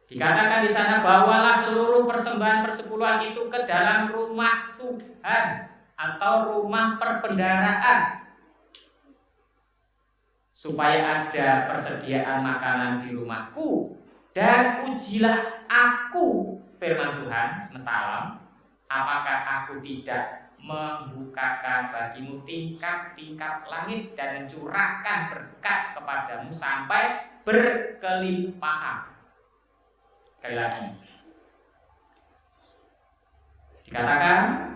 Dikatakan di sana, bawalah seluruh persembahan persepuluhan itu ke dalam rumah Tuhan atau rumah perbendaharaan, supaya ada persediaan makanan di rumahku, dan ujilah aku, firman Tuhan semesta alam, apakah aku tidak membukakan bagimu tingkap-tingkap langit dan mencurahkan berkat kepadamu sampai berkelimpahan. Sekali lagi dikatakan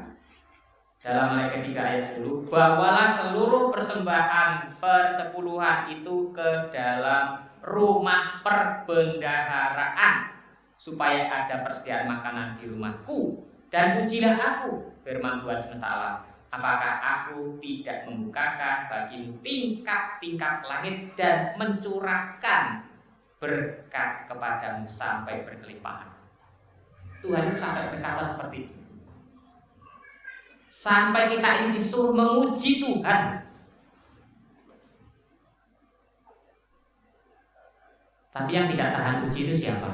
dalam Maleakhi 3 ayat 10, bawalah seluruh persembahan persepuluhan itu ke dalam rumah perbendaharaan, supaya ada persediaan makanan di rumahku, dan ujilah aku, firman Tuhan semesta alam, apakah aku tidak membukakan bagimu tingkap-tingkap langit dan mencurahkan berkat kepadamu sampai berkelimpahan. Tuhan itu sampai berkata seperti itu. Sampai kita ini disuruh menguji Tuhan. Tapi yang tidak tahan uji itu siapa?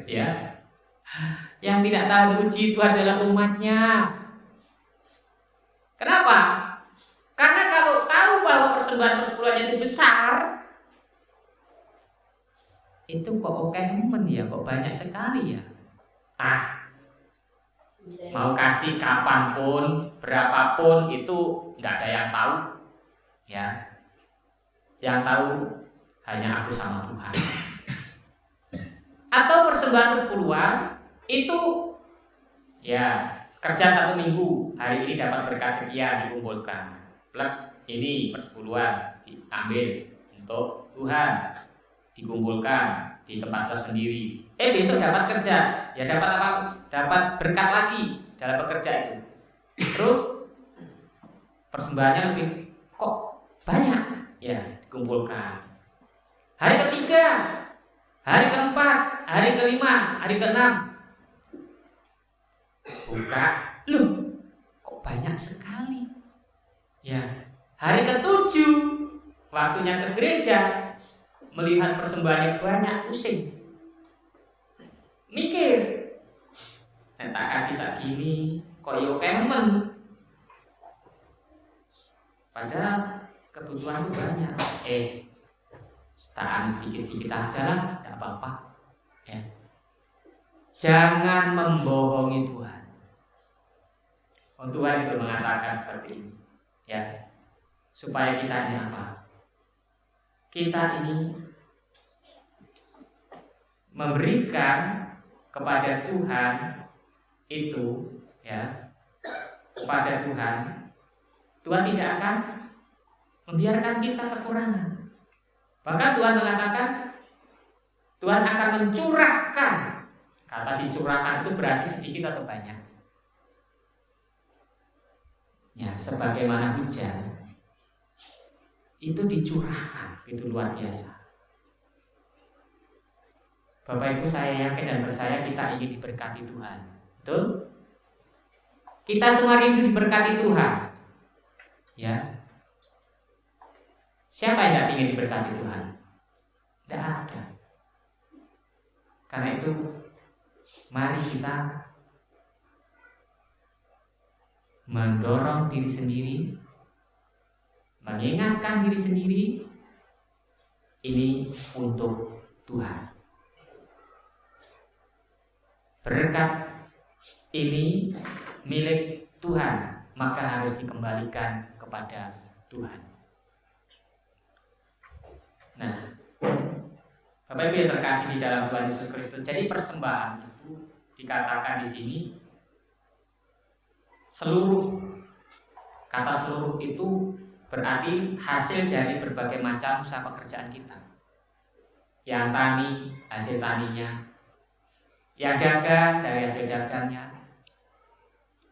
Ya. Yang tidak tahan uji itu adalah umatnya. Kenapa? Karena kalau tahu bahwa persembahan persepuluhannya itu besar, itu kok oke men ya, kok banyak sekali ya. Mau kasih kapanpun, berapapun itu nggak ada yang tahu ya. Yang tahu hanya aku sama Tuhan. Atau persembahan persepuluhan itu ya kerja 1 minggu, hari ini dapat berkat sekian dikumpulkan. Plek, ini persepuluhan diambil untuk Tuhan, dikumpulkan di tempat tersendiri. Besok dapat kerja, ya dapat apa? Dapat berkat lagi dalam bekerja itu. Terus persembahannya lebih kok banyak, ya dikumpulkan. Hari ketiga, hari keempat, hari kelima, hari keenam, buka, loh kok banyak sekali. Ya, hari ke-7 waktunya ke gereja, melihat persembahannya banyak, pusing, mikir, tak kasih segini, kok yo kemen. Padahal kebutuhanku banyak. Setaan sedikit-sedikit aja lah, tidak apa-apa. Ya. Jangan membohongi Tuhan. Tuhan itu mengatakan seperti ini, ya, supaya kita ini apa? Kita ini memberikan kepada Tuhan itu, ya, kepada Tuhan. Tuhan tidak akan membiarkan kita kekurangan. Bahkan Tuhan mengatakan Tuhan akan mencurahkan. Kata dicurahkan itu berarti sedikit atau banyak. Ya, sebagaimana hujan itu dicurahkan, itu luar biasa. Bapak Ibu, saya yakin dan percaya kita ingin diberkati Tuhan. Betul? Kita semua rindu diberkati Tuhan. Ya. Siapa yang tidak ingin diberkati Tuhan? Tidak ada. Karena itu mari kita mendorong diri sendiri, mengingatkan diri sendiri, ini untuk Tuhan. Berkat ini milik Tuhan, maka harus dikembalikan kepada Tuhan. Nah, Bapak Ibu yang terkasih di dalam Tuhan Yesus Kristus, jadi persembahan itu dikatakan di sini seluruh, kata seluruh itu berarti hasil dari berbagai macam usaha pekerjaan kita. Yang tani, hasil taninya. Yang dagang, dari hasil dagangnya.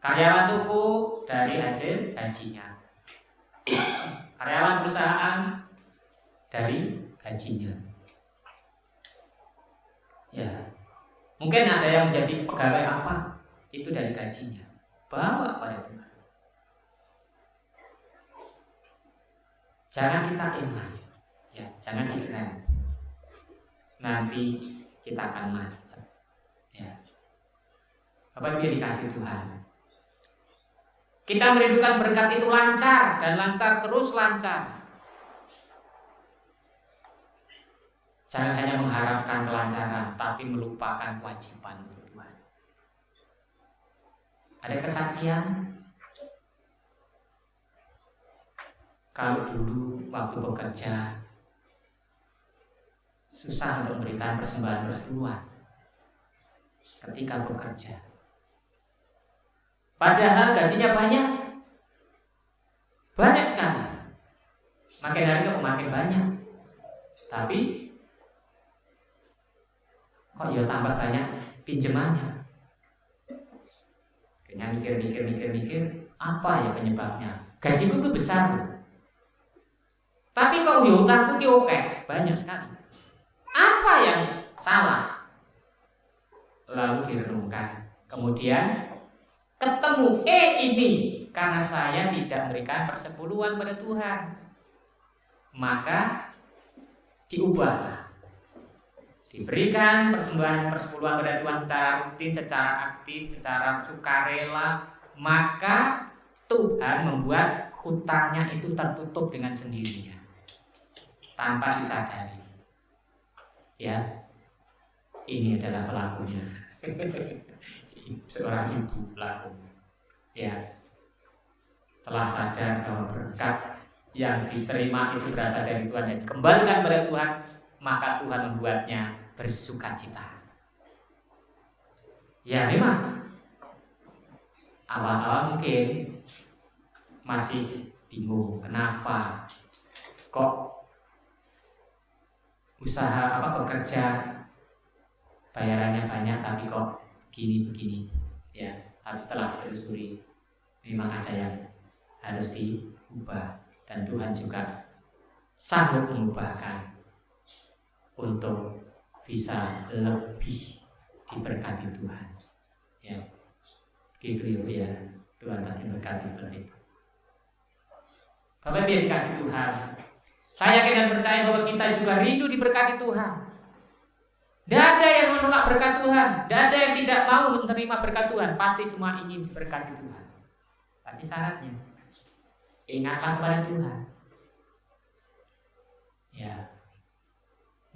Karyawan toko, dari hasil gajinya. Karyawan perusahaan, dari gajinya. Ya, mungkin ada yang menjadi pegawai apa, itu dari gajinya. Bawa pada Tuhan. Jangan kita iman, ya, jangan direm. Nanti kita akan macet. Ya. Bapak Ibu dikasih Tuhan. Kita merindukan berkat itu lancar dan lancar terus lancar. Jangan hanya mengharapkan kelancaran, tapi melupakan kewajiban untuk Tuhan. Ada kesaksian? Kalau dulu waktu bekerja susah untuk memberikan persembahan persepuluhan ketika bekerja. Padahal gajinya banyak sekali. Makin hari kok makin banyak. Tapi kok ya tambah banyak pinjamannya. Kayaknya mikir, apa ya penyebabnya? Gajiku tuh besar loh. Tapi kok ya utangku ki oke, banyak sekali. Apa yang salah? Lalu direnungkan. Kemudian ketemu, ini karena saya tidak memberikan persepuluhan pada Tuhan. Maka diubahlah. Diberikan persembahan persepuluhan pada Tuhan secara rutin, secara aktif, secara sukarela, maka Tuhan membuat hutangnya itu tertutup dengan sendirinya tanpa disadari. Ya, ini adalah pelakunya. Seorang ibu pelaku. Ya. Setelah sadar bahwa berkat yang diterima itu berasal dari Tuhan dan dikembalikan kepada Tuhan, maka Tuhan membuatnya bersukacita. Ya memang awal-awal mungkin masih bingung kenapa kok usaha bekerja bayarannya banyak tapi kok begini ya. Tapi setelah telusuri memang ada yang harus diubah dan Tuhan juga sanggup mengubahkan untuk bisa lebih diberkati Tuhan. Ya, gitu ya. Tuhan pasti berkati seperti itu. Bapak Ibu dikasih Tuhan, saya yakin dan percaya bahwa kita juga rindu diberkati Tuhan. Tidak ada yang menolak berkat Tuhan, tidak ada yang tidak mau menerima berkat Tuhan. Pasti semua ingin diberkati Tuhan. Tapi syaratnya, ingatlah kepada Tuhan. Ya,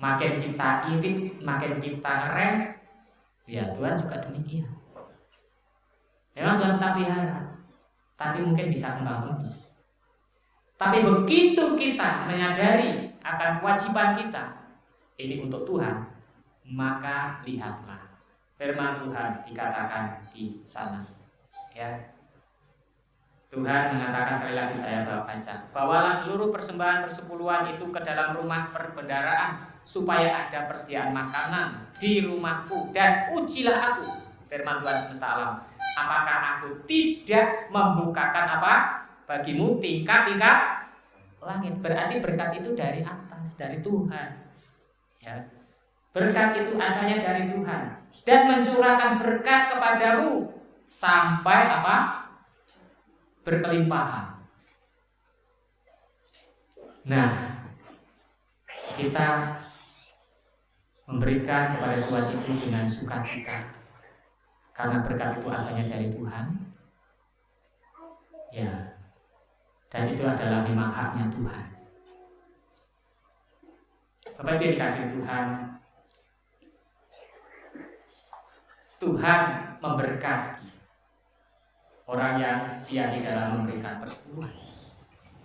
makin kita irit, makin kita ngerem, ya Tuhan juga demikian. Memang Tuhan tetap pelihara, tapi mungkin bisa kembang-kembis. Tapi begitu kita menyadari akan kewajiban kita ini untuk Tuhan, maka lihatlah firman Tuhan dikatakan di sana. Ya, Tuhan mengatakan sekali lagi saya baca, bawalah seluruh persembahan persepuluhan itu ke dalam rumah perbendaharaan supaya ada persediaan makanan di rumahku dan ujilah aku, firman Tuhan semesta alam, apakah aku tidak membukakan bagimu tingkat-tingkat langit. Berarti berkat itu dari atas, dari Tuhan. Ya. Berkat itu asalnya dari Tuhan dan mencurahkan berkat kepadamu sampai berkelimpahan. Nah, kita memberikan kepada Tuhan itu dengan sukacita karena berkat itu asalnya dari Tuhan. Ya. Dan itu adalah memang haknya Tuhan. Bapak Ibu dikasih Tuhan, Tuhan memberkati orang yang setia di dalam memberikan persepuluhan.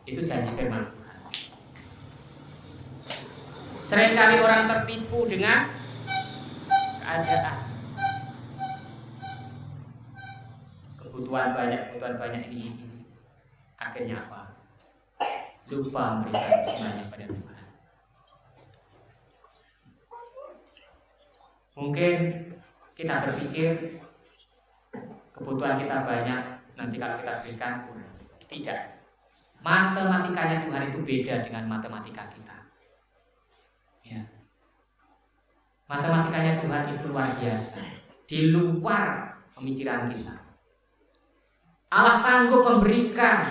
Itu janji firman Tuhan. Seringkali orang tertipu dengan keadaan. Kebutuhan banyak ini. Akhirnya apa? Lupa memberikan semuanya pada Tuhan. Mungkin kita berpikir kebutuhan kita banyak, nanti kalau kita berikan kurang. Tidak. Matematikanya Tuhan itu beda dengan matematika kita. Ya. Matematikanya Tuhan itu luar biasa, di luar pemikiran kita. Allah sanggup memberikan,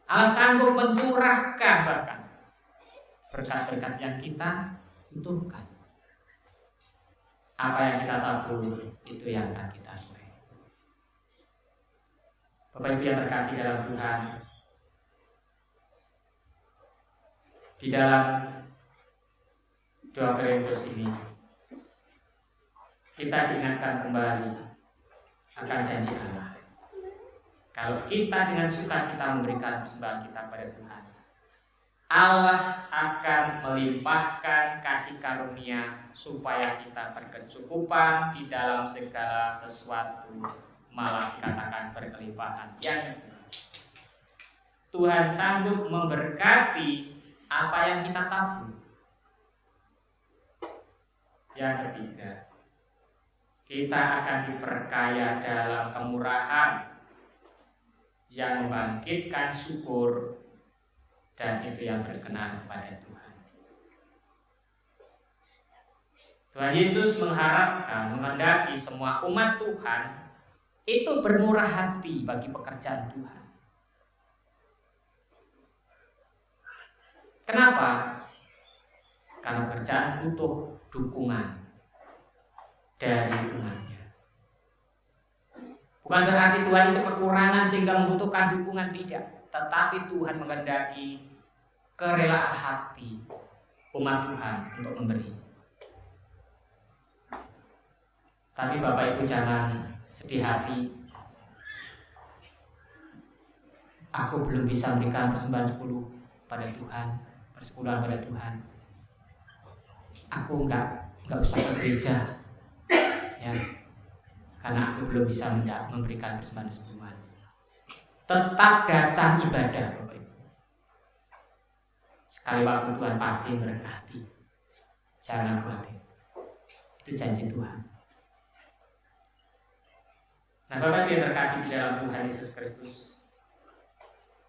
Allah sanggup mencurahkan bahkan berkat-berkat yang kita butuhkan. Apa yang kita tabur itu yang akan kita tuai. Bapak Ibu yang terkasih dalam Tuhan, di dalam 2 Korintus ini kita diingatkan kembali akan janji Allah. Kalau kita dengan sukacita memberikan persembahan kita kepada Tuhan, Allah akan melimpahkan kasih karunia supaya kita berkecukupan di dalam segala sesuatu, malah dikatakan berkelimpahan. Yang Tuhan sanggup memberkati apa yang kita tabur. Yang ketiga, kita akan diperkaya dalam kemurahan yang membangkitkan syukur, dan itu yang berkenan kepada Tuhan. Tuhan Yesus menghendaki semua umat Tuhan itu bermurah hati bagi pekerjaan Tuhan. Kenapa? Karena pekerjaan butuh dukungan dari umatnya. Bukan berarti Tuhan itu kekurangan sehingga membutuhkan dukungan, tidak. Tetapi Tuhan menghendaki kerelaan hati umat Tuhan untuk memberi. Tapi Bapak Ibu jangan sedih hati. Aku belum bisa memberikan persembahan 10 pada Tuhan, persepuluhan pada Tuhan. Aku enggak usah ke gereja, ya, karena aku belum bisa memberikan persembahan sepuluhan. Tetap datang ibadah, Bapak Ibu. Sekali waktu Tuhan pasti memberkati. Jangan khawatir. Itu janji Tuhan. Nah, Bapak Ibu terkasih di dalam Tuhan Yesus Kristus,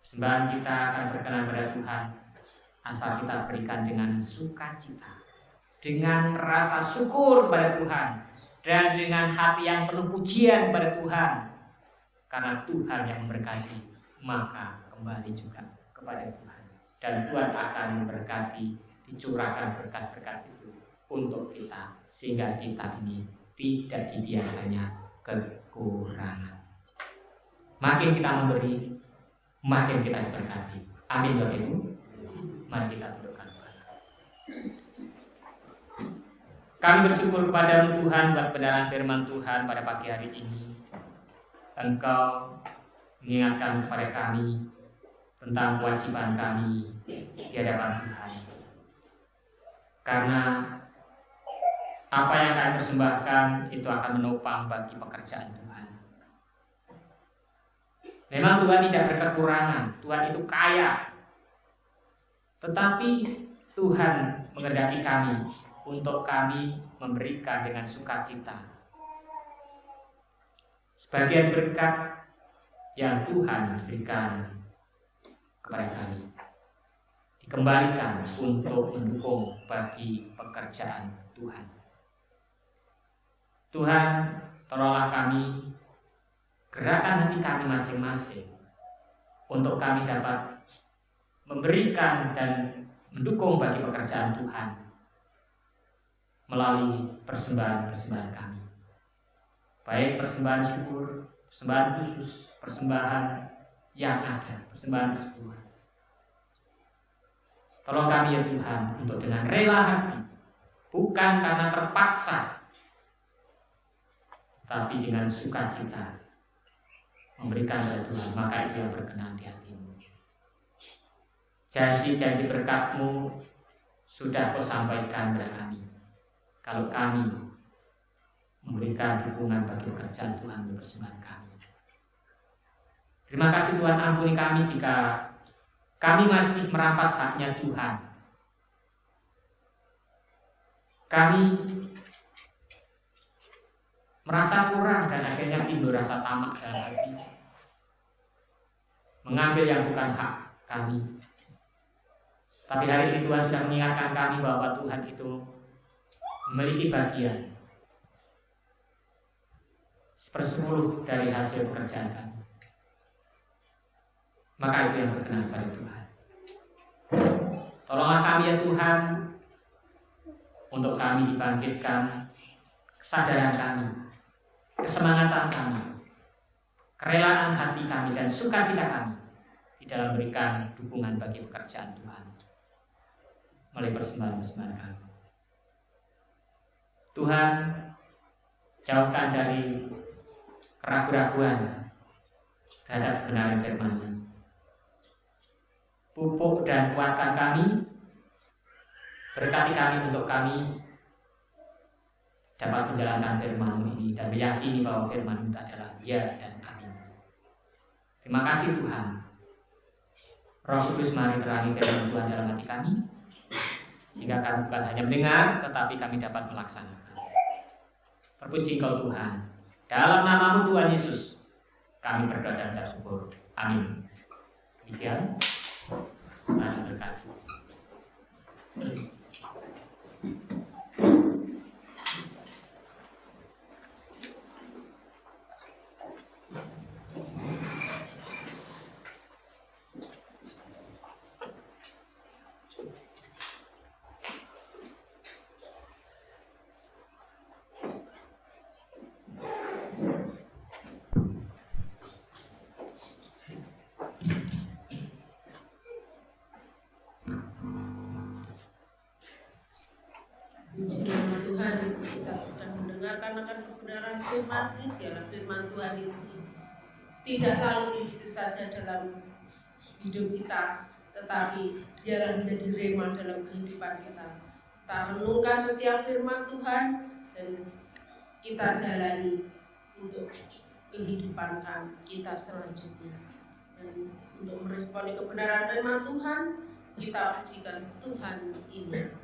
persembahan kita akan berkenan pada Tuhan asal kita berikan dengan sukacita, dengan rasa syukur pada Tuhan, dan dengan hati yang penuh pujian pada Tuhan. Karena Tuhan yang memberkati, maka kembali juga kepada Tuhan. Dan Tuhan akan memberkati, dicurahkan berkat-berkat itu untuk kita, sehingga kita ini tidak dibiarkannya kekurangan. Makin kita memberi, makin kita diberkati. Amin Bapak Ibu. Mari kita tundukkan kepala. Kami bersyukur kepada Tuhan buat kebenaran firman Tuhan pada pagi hari ini. Engkau mengingatkan kepada kami tentang kewajiban kami di hadapan Tuhan. Karena apa yang kami persembahkan itu akan menopang bagi pekerjaan Tuhan. Memang Tuhan tidak berkekurangan, Tuhan itu kaya. Tetapi Tuhan menghendaki kami untuk kami memberikan dengan sukacita. Sebagian berkat yang Tuhan berikan kepada kami dikembalikan untuk mendukung bagi pekerjaan Tuhan. Tuhan, tolonglah kami, gerakkan hati kami masing-masing untuk kami dapat memberikan dan mendukung bagi pekerjaan Tuhan melalui persembahan-persembahan kami. Baik persembahan syukur, persembahan khusus, persembahan yang ada, persembahan persepuluhan. Tolong kami ya Tuhan untuk dengan rela hati, bukan karena terpaksa, tapi dengan sukacita memberikan kepada Tuhan, maka itu yang berkenan di hati-Mu. Janji-janji berkat-Mu sudah Kau sampaikan kepada kami. Kalau kami memberikan dukungan bagi pekerjaan Tuhan di persembahan kami. Terima kasih Tuhan, ampuni kami jika kami masih merampas haknya Tuhan. Kami merasa kurang dan akhirnya timbul rasa tamak dalam hati, mengambil yang bukan hak kami. Tapi hari ini Tuhan sudah mengingatkan kami bahwa Tuhan itu memiliki bagian 1/10 dari hasil pekerjaan kami. Maka itu yang berkenan pada Tuhan. Tolonglah kami ya Tuhan, untuk kami dibangkitkan kesadaran kami, kesemangatan kami, kerelaan hati kami dan sukacita kami di dalam memberikan dukungan bagi pekerjaan Tuhan melalui persembahan-persembahan kami. Tuhan, jauhkan dari keraguan-raguan terhadap kebenaran firman-Mu. Pupuk dan kuatkan kami, berkati kami untuk kami dapat menjalankan firman-Mu ini dan meyakini bahwa firman-Mu adalah ya dan amin. Terima kasih Tuhan. Roh Kudus, mari terangi firman Tuhan dalam hati kami, sehingga kami bukan hanya mendengar, tetapi kami dapat melaksanakan. Terpuji Engkau Tuhan. Dalam nama-Mu Tuhan Yesus, kami berdoa dan ucap syukur. Amin. Demikian. Tuhan berkati. mendengarkan akan kebenaran firman, biarlah firman Tuhan itu tidak lalu begitu saja dalam hidup kita, tetapi biarlah menjadi rema dalam kehidupan kita. Kita renungkan setiap firman Tuhan dan kita jalani untuk kehidupan kita selanjutnya. Dan untuk meresponi kebenaran firman Tuhan, kita pujikan Tuhan ini.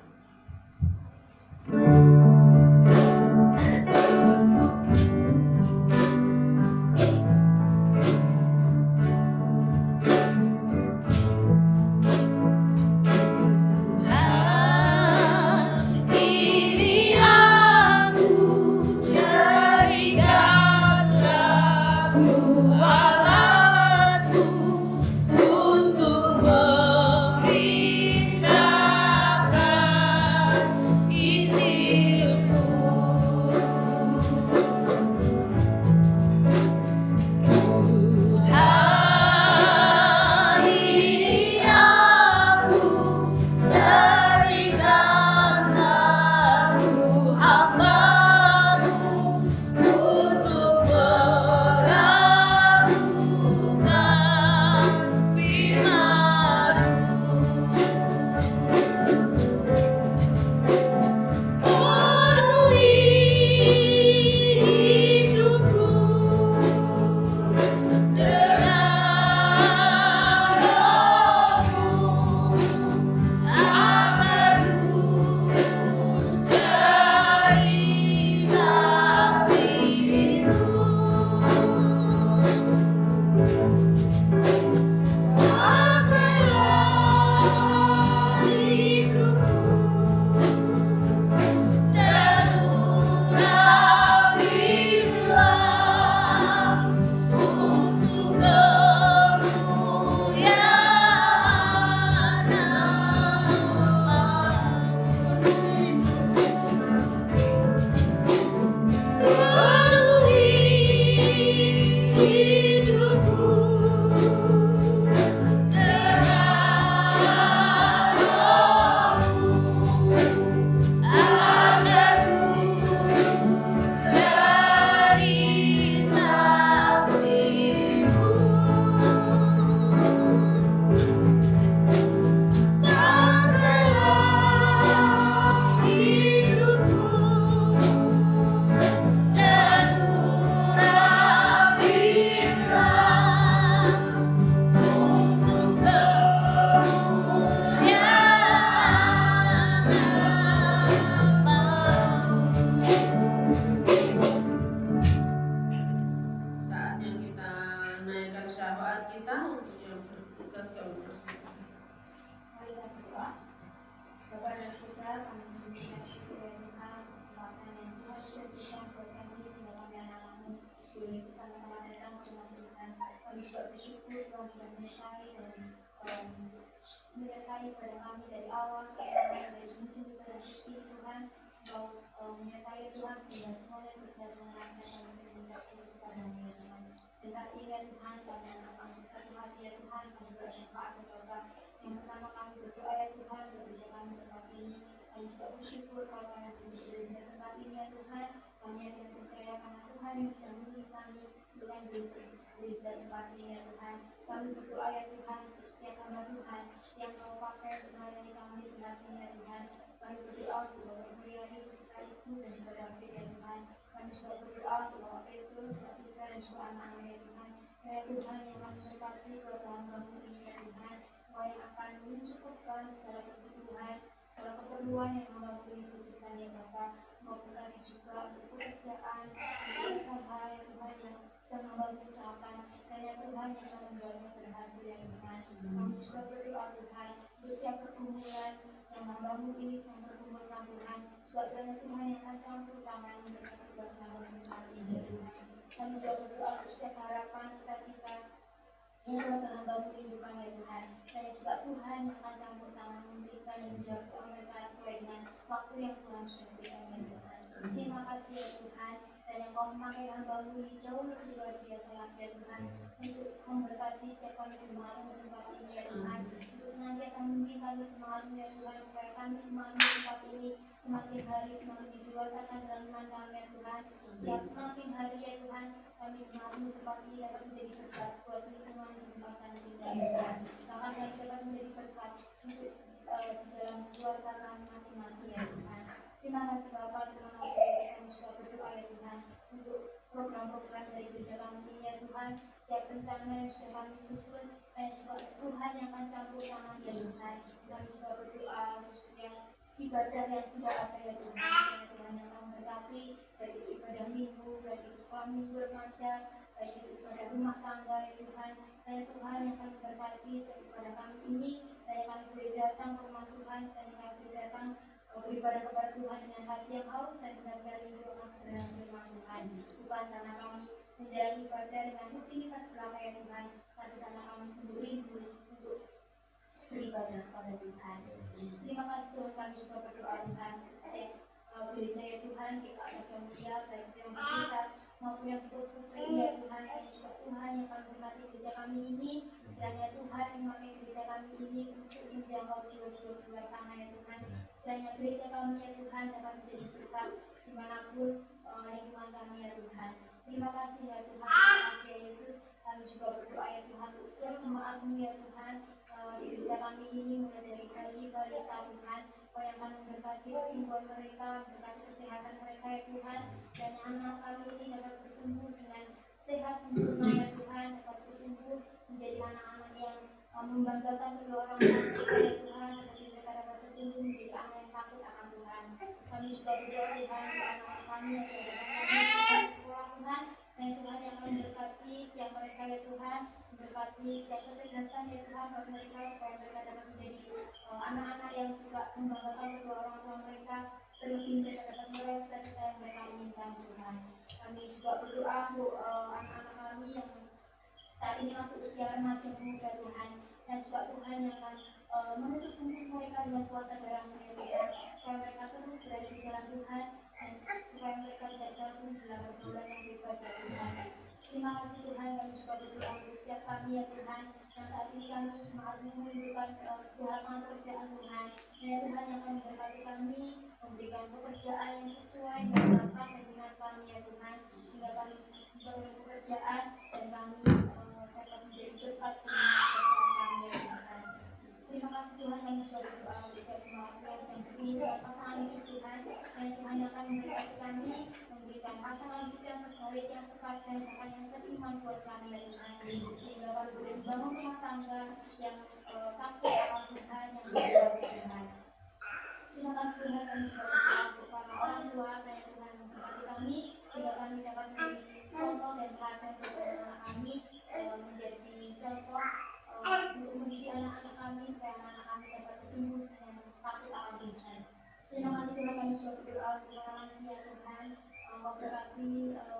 menyertai pada kami dari awal dari ujung kepada akhir Tuhan, Engkau menyertai Tuhan sehingga semuanya bisa mengenangkan dan menunjukkan kepada-Mu ya Tuhan. Dan saat ini ya Tuhan, kami akan bersatu hati ya Tuhan, kami bersyafaat kepada yang pertama kami berdoa ya Tuhan, berbisa kami tempat ini, kami juga bersyukur kalau kami berbisa tempat ini ya Tuhan, kami akan percaya karena Tuhan yang sudah memilih kami dengan berbisa tempat ini ya Tuhan. Kami berdoa ya Tuhan, setiap hamba Tuhan yang kau pakai untuk melayani kami saat ini ya Tuhan. Kami berdoa untuk Bapak Ibu Riani beserta Ibu dan juga David ya Tuhan. Kami juga berdoa untuk Bapak Petrus, Mbak Siska dan juga anak-anak ya Tuhan. Ya Tuhan yang masih berkati kepada hamba-Mu ini ya Tuhan, Kau yang akan mencukupkan segala kebutuhan, segala keperluan yang hamba-Mu ini butuhkan ya Bapa. Kau berkati juga untuk pekerjaan, untuk usaha ya Tuhan yang sedang hamba-Mu usahakan, dan ya Tuhan yang akan membuatnya berhasil ya Tuhan. Kami juga berdoa Tuhan untuk setiap pergumulan yang hamba-Mu ini sedang bergumulkan Tuhan, juga kiranya Tuhan yang akan campur tangan untuk tugas hamba-Mu saat ini ya Tuhan. Kami juga berdoa untuk setiap harapan, cita-cita yang telah hamba-Mu rindukan ya Tuhan, dan juga Tuhan yang akan campur tangan memberikan dan menjawab doa mereka sesuai dengan waktu yang Tuhan sudah berikan ya Tuhan. Terima kasih ya Tuhan, dan yang Kau memakai hamba-Mu ini jauh lebih luar biasa lagi ya Tuhan, untuk memberkati setiap kami semalam di tempat ini ya Tuhan, untuk senantiasa membimbing kami semalam ya Tuhan, supaya kami semalam di tempat ini semakin hari semakin didewasakan dalam iman kami ya Tuhan, Tuhan. Setiap semakin hari ya Tuhan, kami semakin berpati dapat menjadi berkat buat lingkungan di tempat kami tinggal. Bahkan kami dapat menjadi berkat untuk di dalam keluarga kami masing-masing ya Tuhan. Terima kasih Bapak, terima kasih kami juga berdoa ya Tuhan untuk program-program dari gereja kami ini ya Tuhan. Setiap rencana yang sudah kami susun dan juga Tuhan yang akan campur tangan ya Tuhan. Kami juga berdoa untuk setiap ibadah yang sudah ada ya Tuhan. Tuhan yang akan memberkati, baik itu ibadah minggu, baik itu sekolah minggu remaja, baik itu ibadah rumah tangga ya Tuhan. Dan Tuhan yang akan memberkati setiap ibadah kami ini, dan yang kami boleh datang ke rumah Tuhan, dan yang kami boleh datang beribadah kepada Tuhan dengan hati yang haus dan benar-benar rindu akan kebenaran firman Tuhan. Bukan karena kami menjalani ibadah dengan rutinitas belaka ya Tuhan, tapi karena kami sungguh rindu untuk beribadah kepada Tuhan. Terima kasih Tuhan, kami juga berdoa Tuhan untuk setiap gereja ya Tuhan, kita ada yang mulia, baik itu yang besar maupun yang pus-pus ya Tuhan. Dan juga Tuhan yang akan memberkati gereja kami ini, dan ya Tuhan memakai gereja kami ini untuk menjangkau jiwa-jiwa di luar sana ya Tuhan. Dan ya gereja kami ya Tuhan dapat menjadi berkat dimanapun lingkungan kami ya Tuhan. Terima kasih ya Tuhan, terima kasih ya Yesus. Kami juga berdoa ya Tuhan untuk setiap jemaat-Mu ya Tuhan di gereja kami ini, mulai dari bayi, balita Tuhan. Kau yang akan memberkati pertumbuhan mereka, memberkati kesehatan mereka ya Tuhan. Dan anak kami ini dapat bertumbuh dengan sehat sempurna ya Tuhan, dapat bertumbuh menjadi anak-anak yang membanggakan kedua orang tua ya Tuhan. Seperti mereka dapat bertumbuh menjadi anak yang takut akan Tuhan. Kami juga berdoa Tuhan untuk anak-anak kami yang datang kami di sekolah Tuhan. Dan Tuhan yang akan memberkati setiap mereka ya Tuhan, memberkati setiap kecerdasan ya Tuhan buat mereka, supaya mereka dapat menjadi anak-anak yang juga membanggakan kedua orang tua mereka, terlebih mereka dapat meraih cita-cita yang mereka inginkan Tuhan. Kami juga berdoa untuk anak-anak kami yang saat ini masuk usia remaja muda Tuhan, dan juga Tuhan yang akan menutup bungkus mereka dengan kuasa darah-Mu ya Tuhan, supaya mereka terus berada di jalan Tuhan, dan supaya mereka tidak jatuh dalam pergaulan yang bebas ya Tuhan. Terima kasih Tuhan, kami juga berdoa untuk setiap kami ya Tuhan, dan saat ini kami semakin merindukan sebuah lapangan pekerjaan Tuhan. Dan Tuhan yang akan memberkati kami, memberikan pekerjaan yang sesuai dengan bakat dan minat kami ya Tuhan, sehingga kami memperoleh pekerjaan dan kami dapat menjadi berkat pekerjaan kami ya Tuhan. Terima kasih Tuhan, kami juga berdoa untuk setiap jemaat yang sedang bergumul dengan pasangan hidup Tuhan. Dan Tuhan yang akan memberkati kami, memberikan pasangan hidup yang terbaik, yang sepadan, bahkan yang seiman buat kami ya Tuhan, sehingga kami boleh membangun rumah tangga yang takut akan Tuhan, yang berdoa Tuhan. Terima kasih Tuhan, kami juga berdoa untuk para orang tua, dan Tuhan memberkati kami, sehingga kami dapat menjadi contoh dan teladan bagi anak kami, menjadi contoh untuk mendidik anak-anak kami, supaya anak-anak kami dapat bertumbuh dengan takut akan Tuhan. Terima kasih Tuhan, kami juga berdoa untuk para lansia Tuhan, memberkati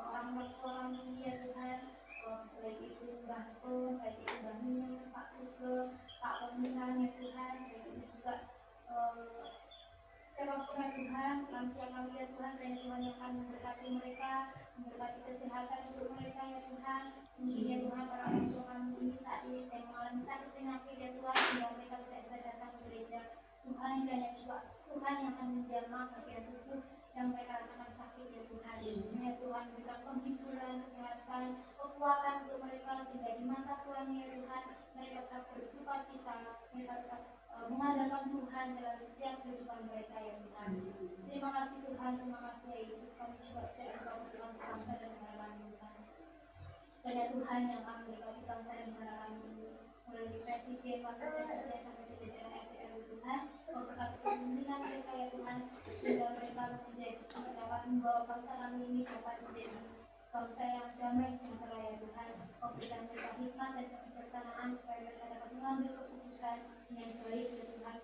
orang tua kami ya Tuhan, baik itu Mbah Tung, baik itu Mbah Min, Pak Suge, Pak Pemimpin ya Tuhan, baik itu juga siapapun ya Tuhan, lansia kami ya Tuhan, dan Tuhan yang akan memberkati mereka, memberkati kesehatan untuk mereka ya Tuhan. Mungkin ya Tuhan, para orang tua kami ini saat ini sedang mengalami sakit penyakit ya Tuhan, sehingga mereka tidak bisa datang ke gereja Tuhan, dan yang juga Tuhan yang akan menjamah bagian tubuh yang mereka rasakan sakit ya Tuhan. Ya Tuhan, berikan penghiburan, kesehatan, kekuatan untuk mereka, sehingga di masa tuanya ya Tuhan, mereka tetap bersukacita, mereka tetap mengandalkan Tuhan dalam setiap kehidupan mereka ya Tuhan. Terima kasih Tuhan, terima kasih ya Yesus. Kami juga tidak lupa untuk bangsa dan negara kami Tuhan. Dan ya Tuhan yang akan memberkati bangsa dan negara kami ini, mulai dari presiden, wakil presiden sampai ke jajaran RT RW Tuhan, memberkati kepemimpinan mereka ya Tuhan, sehingga mereka menjadi dapat membawa bangsa kami ini dapat menjadi bangsa yang damai sejahtera ya Tuhan. Memberikan mereka hikmat dan kebijaksanaan supaya mereka dapat mengambil keputusan yang baik ya Tuhan,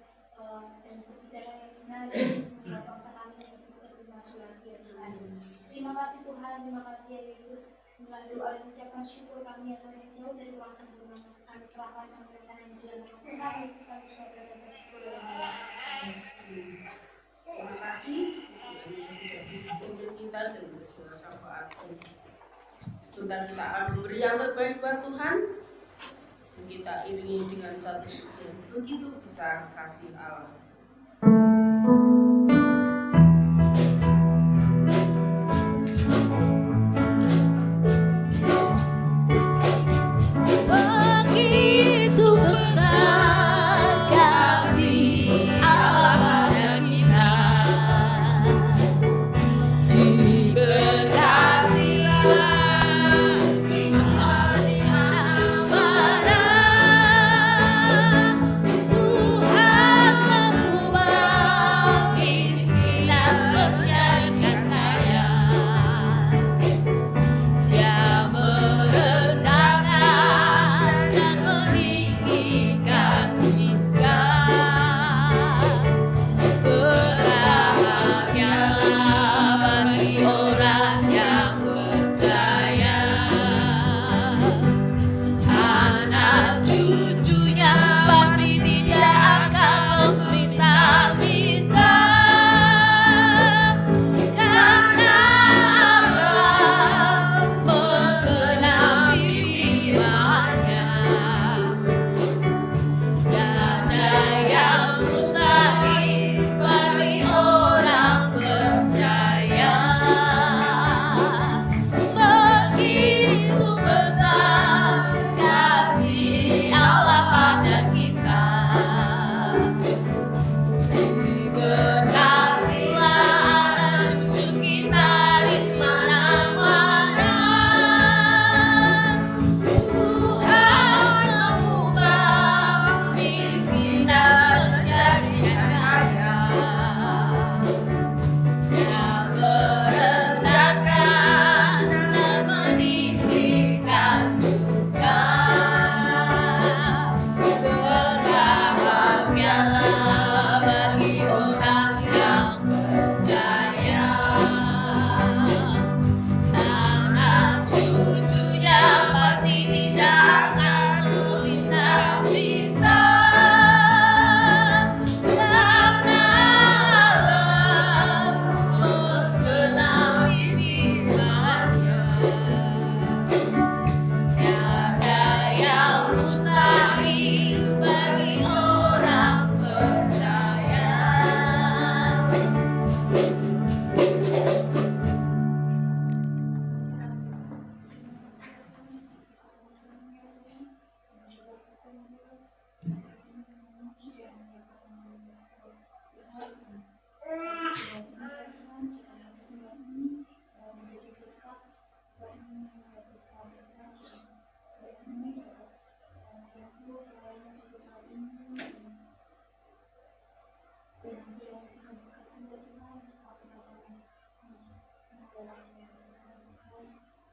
dan kebijakan yang benar membawa bangsa kami yang lebih maju lagi ya Tuhan. Terima kasih Tuhan, terima kasih ya Yesus. Melalui doa dan ucapan syukur kami yang Tuhan yang jauh dari ruang sempurna, kami serahkan pemerintahan yang jalan Tuhan Yesus, kami juga berada bersyukur dan Terima kasih untuk kita dan untuk syafaat. Sebentar kita akan memberi yang terbaik buat Tuhan. Kita iringi dengan satu pujian. Begitu besar kasih Allah.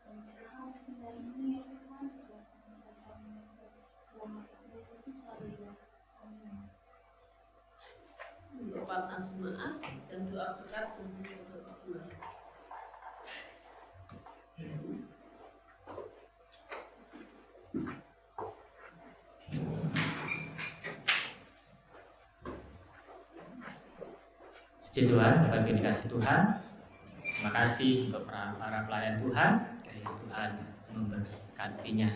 Dan sekarang sehingga ini ya Tuhan, bersama dalam Yesus selalu. Amin. Perbuatan jemaat dan doa berkat tentunya berdoa ulang. Puji Tuhan, Bapak Ibu dikasih Tuhan. Terima kasih untuk para pelayan Tuhan. Tuhan memberkatinya.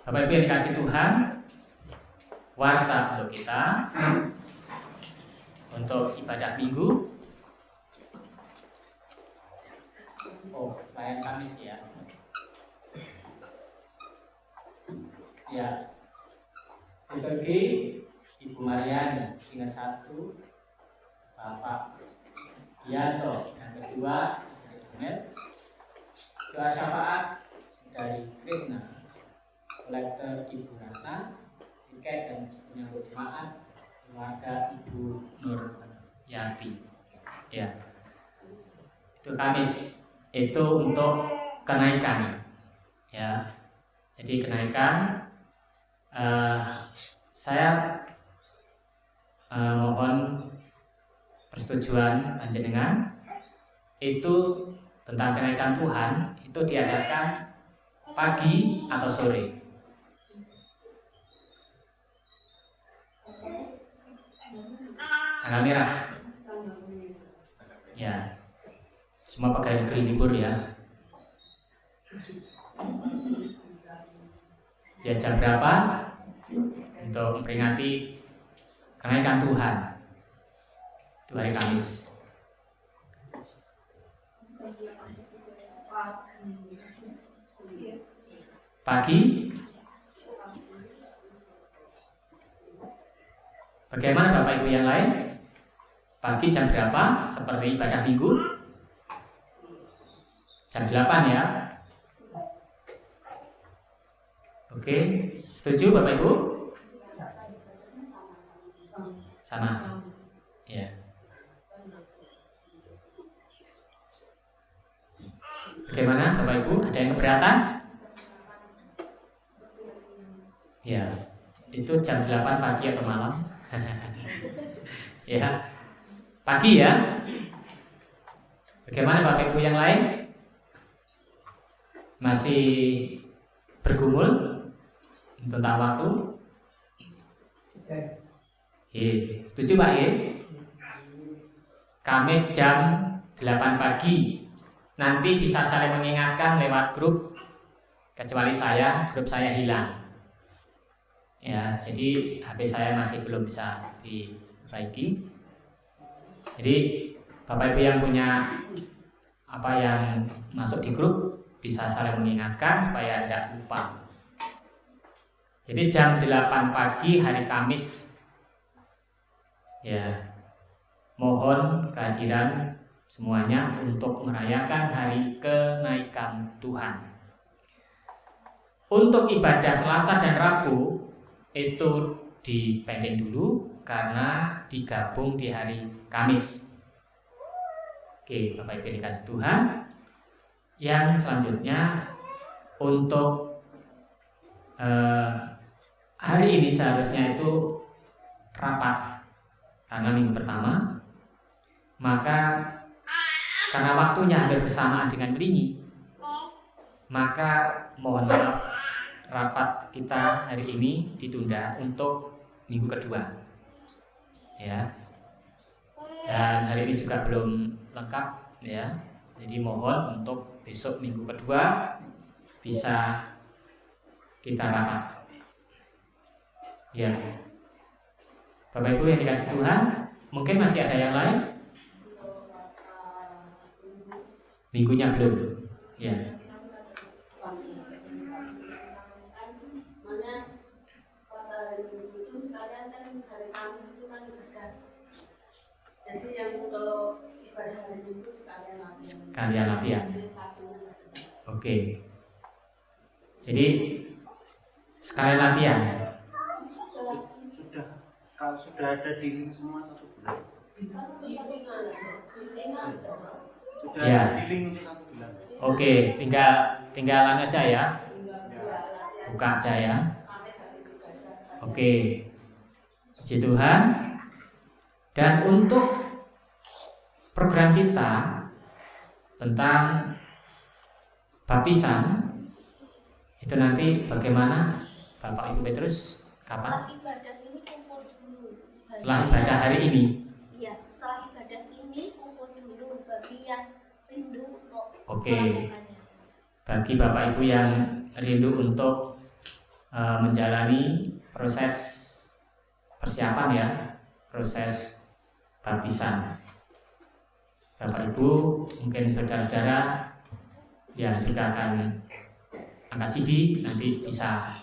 Bapak Ibu yang dikasih Tuhan, warta untuk kita untuk ibadah minggu. Oh, pelayan Kamis ya. Ya. Liturgi Ibu Mariani tingkat 1, Bapak Yanto yang kedua dari Junet, doa syafaat dari Krishna, kolektor Ibu Ratna, tiket dan penyambut jemaat keluarga Ibu Nur Yati. Ya, itu Kamis itu untuk kenaikan. Ya, jadi kenaikan. Saya mohon persetujuan panjenengan itu tentang kenaikan Tuhan itu diadakan pagi atau sore. Tanggal merah. Ya. Semua pegawai negeri libur ya. Ya jam berapa untuk memperingati kenaikan Tuhan? Itu hari Kamis. Pagi. Bagaimana Bapak Ibu yang lain? Pagi jam berapa? Seperti ibadah minggu? Jam 8 ya. Oke, setuju Bapak Ibu? Sama. Ya. Bagaimana Bapak Ibu? Ada yang keberatan? Ya. Itu jam 8 pagi atau malam? Ya. Pagi ya. Bagaimana Bapak Ibu yang lain? Masih bergumul tentang waktu? Setuju Pak ya? Kamis jam 8 pagi. Nanti bisa saling mengingatkan lewat grup. Kecuali saya, grup saya hilang. Ya, jadi HP saya masih belum bisa diperbaiki. Jadi Bapak Ibu yang punya apa yang masuk di grup bisa saling mengingatkan supaya tidak lupa. Jadi jam 8 pagi hari Kamis. Ya. Mohon kehadiran semuanya untuk merayakan hari kenaikan Tuhan. Untuk ibadah Selasa dan Rabu itu dipending dulu karena digabung di hari Kamis. Oke, Bapak Ibu dikasih Tuhan. Yang selanjutnya untuk hari ini seharusnya itu rapat karena minggu pertama, maka karena waktunya hampir bersamaan dengan Melingi, maka mohon maaf rapat kita hari ini ditunda untuk minggu kedua, ya. Dan hari ini juga belum lengkap, ya. Jadi mohon untuk besok minggu kedua bisa kita rapat. Ya. Bapak Ibu yang dikasih Tuhan, mungkin masih ada yang lain? Minggunya belum. Ya. Jadi yang untuk ibadah hari Minggu Sekalian latihan. Oke. Jadi sekalian latihan. Kalau sudah ada di link semua 1 bulan. Sudah Ya. ada di link 1 bulan. Oke, tinggalan aja ya. Buka aja ya. Oke. Puji Tuhan. Dan untuk program kita tentang baptisan itu nanti bagaimana Bapak Ibu Petrus? Kapan? Setelah ibadah ini kumpul dulu. Setelah ibadah hari ini. Iya, setelah ibadah ini kumpul dulu bagi yang rindu untuk Oke. melakukannya. Bagi Bapak Ibu yang rindu untuk menjalani proses persiapan ya, proses baptisan. Bapak Ibu, mungkin saudara-saudara yang juga akan angkat CD nanti bisa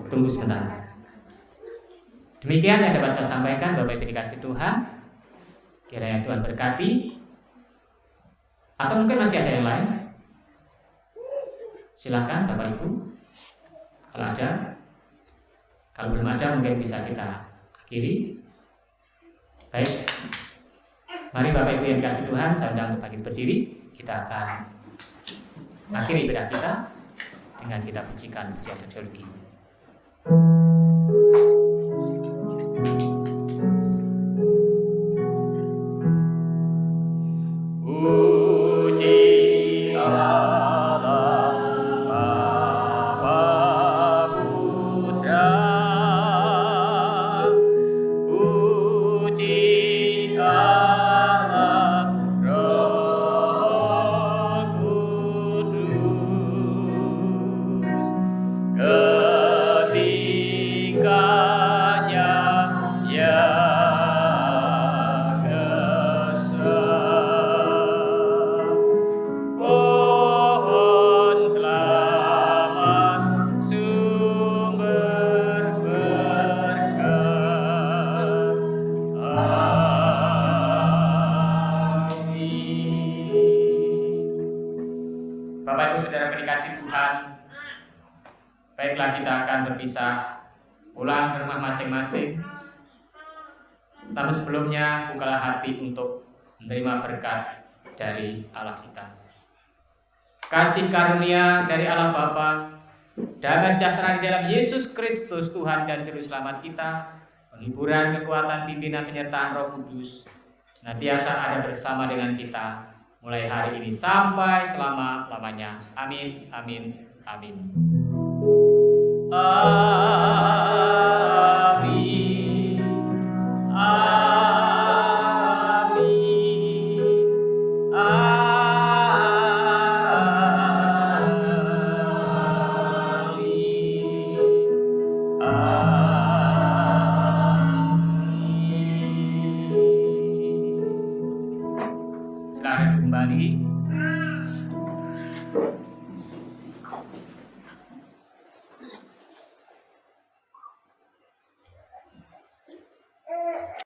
tunggu sebentar. Demikian yang dapat saya sampaikan, Bapak Ibu dikasih Tuhan. Kiranya Tuhan berkati. Atau mungkin masih ada yang lain? Silakan Bapak Ibu. Kalau ada, kalau belum ada mungkin bisa kita akhiri. Baik. Mari Bapak Ibu yang dikasih Tuhan, saya undang untuk bangkit berdiri. Kita akan akhiri ibadah kita dengan kita pujikan pujian doxologi. Puji Allah Bapa Putra, puji Allah Roh Kudus, ketikanya yang esa. Pohon selamat sumber berkat. Amin. Bapak Ibu Saudara yang dikasihi Tuhan, baiklah kita akan berpisah pulang ke rumah masing-masing. Tapi sebelumnya bukalah hati untuk menerima berkat dari Allah kita. Kasih karunia dari Allah Bapa, damai sejahtera di dalam Yesus Kristus Tuhan dan Juru Selamat kita, penghiburan, kekuatan, pimpinan, penyertaan Roh Kudus, senantiasa ada bersama dengan kita mulai hari ini sampai selama-lamanya. Amin, amin, amin. Amin. Amin. Amin. Silakan kembali.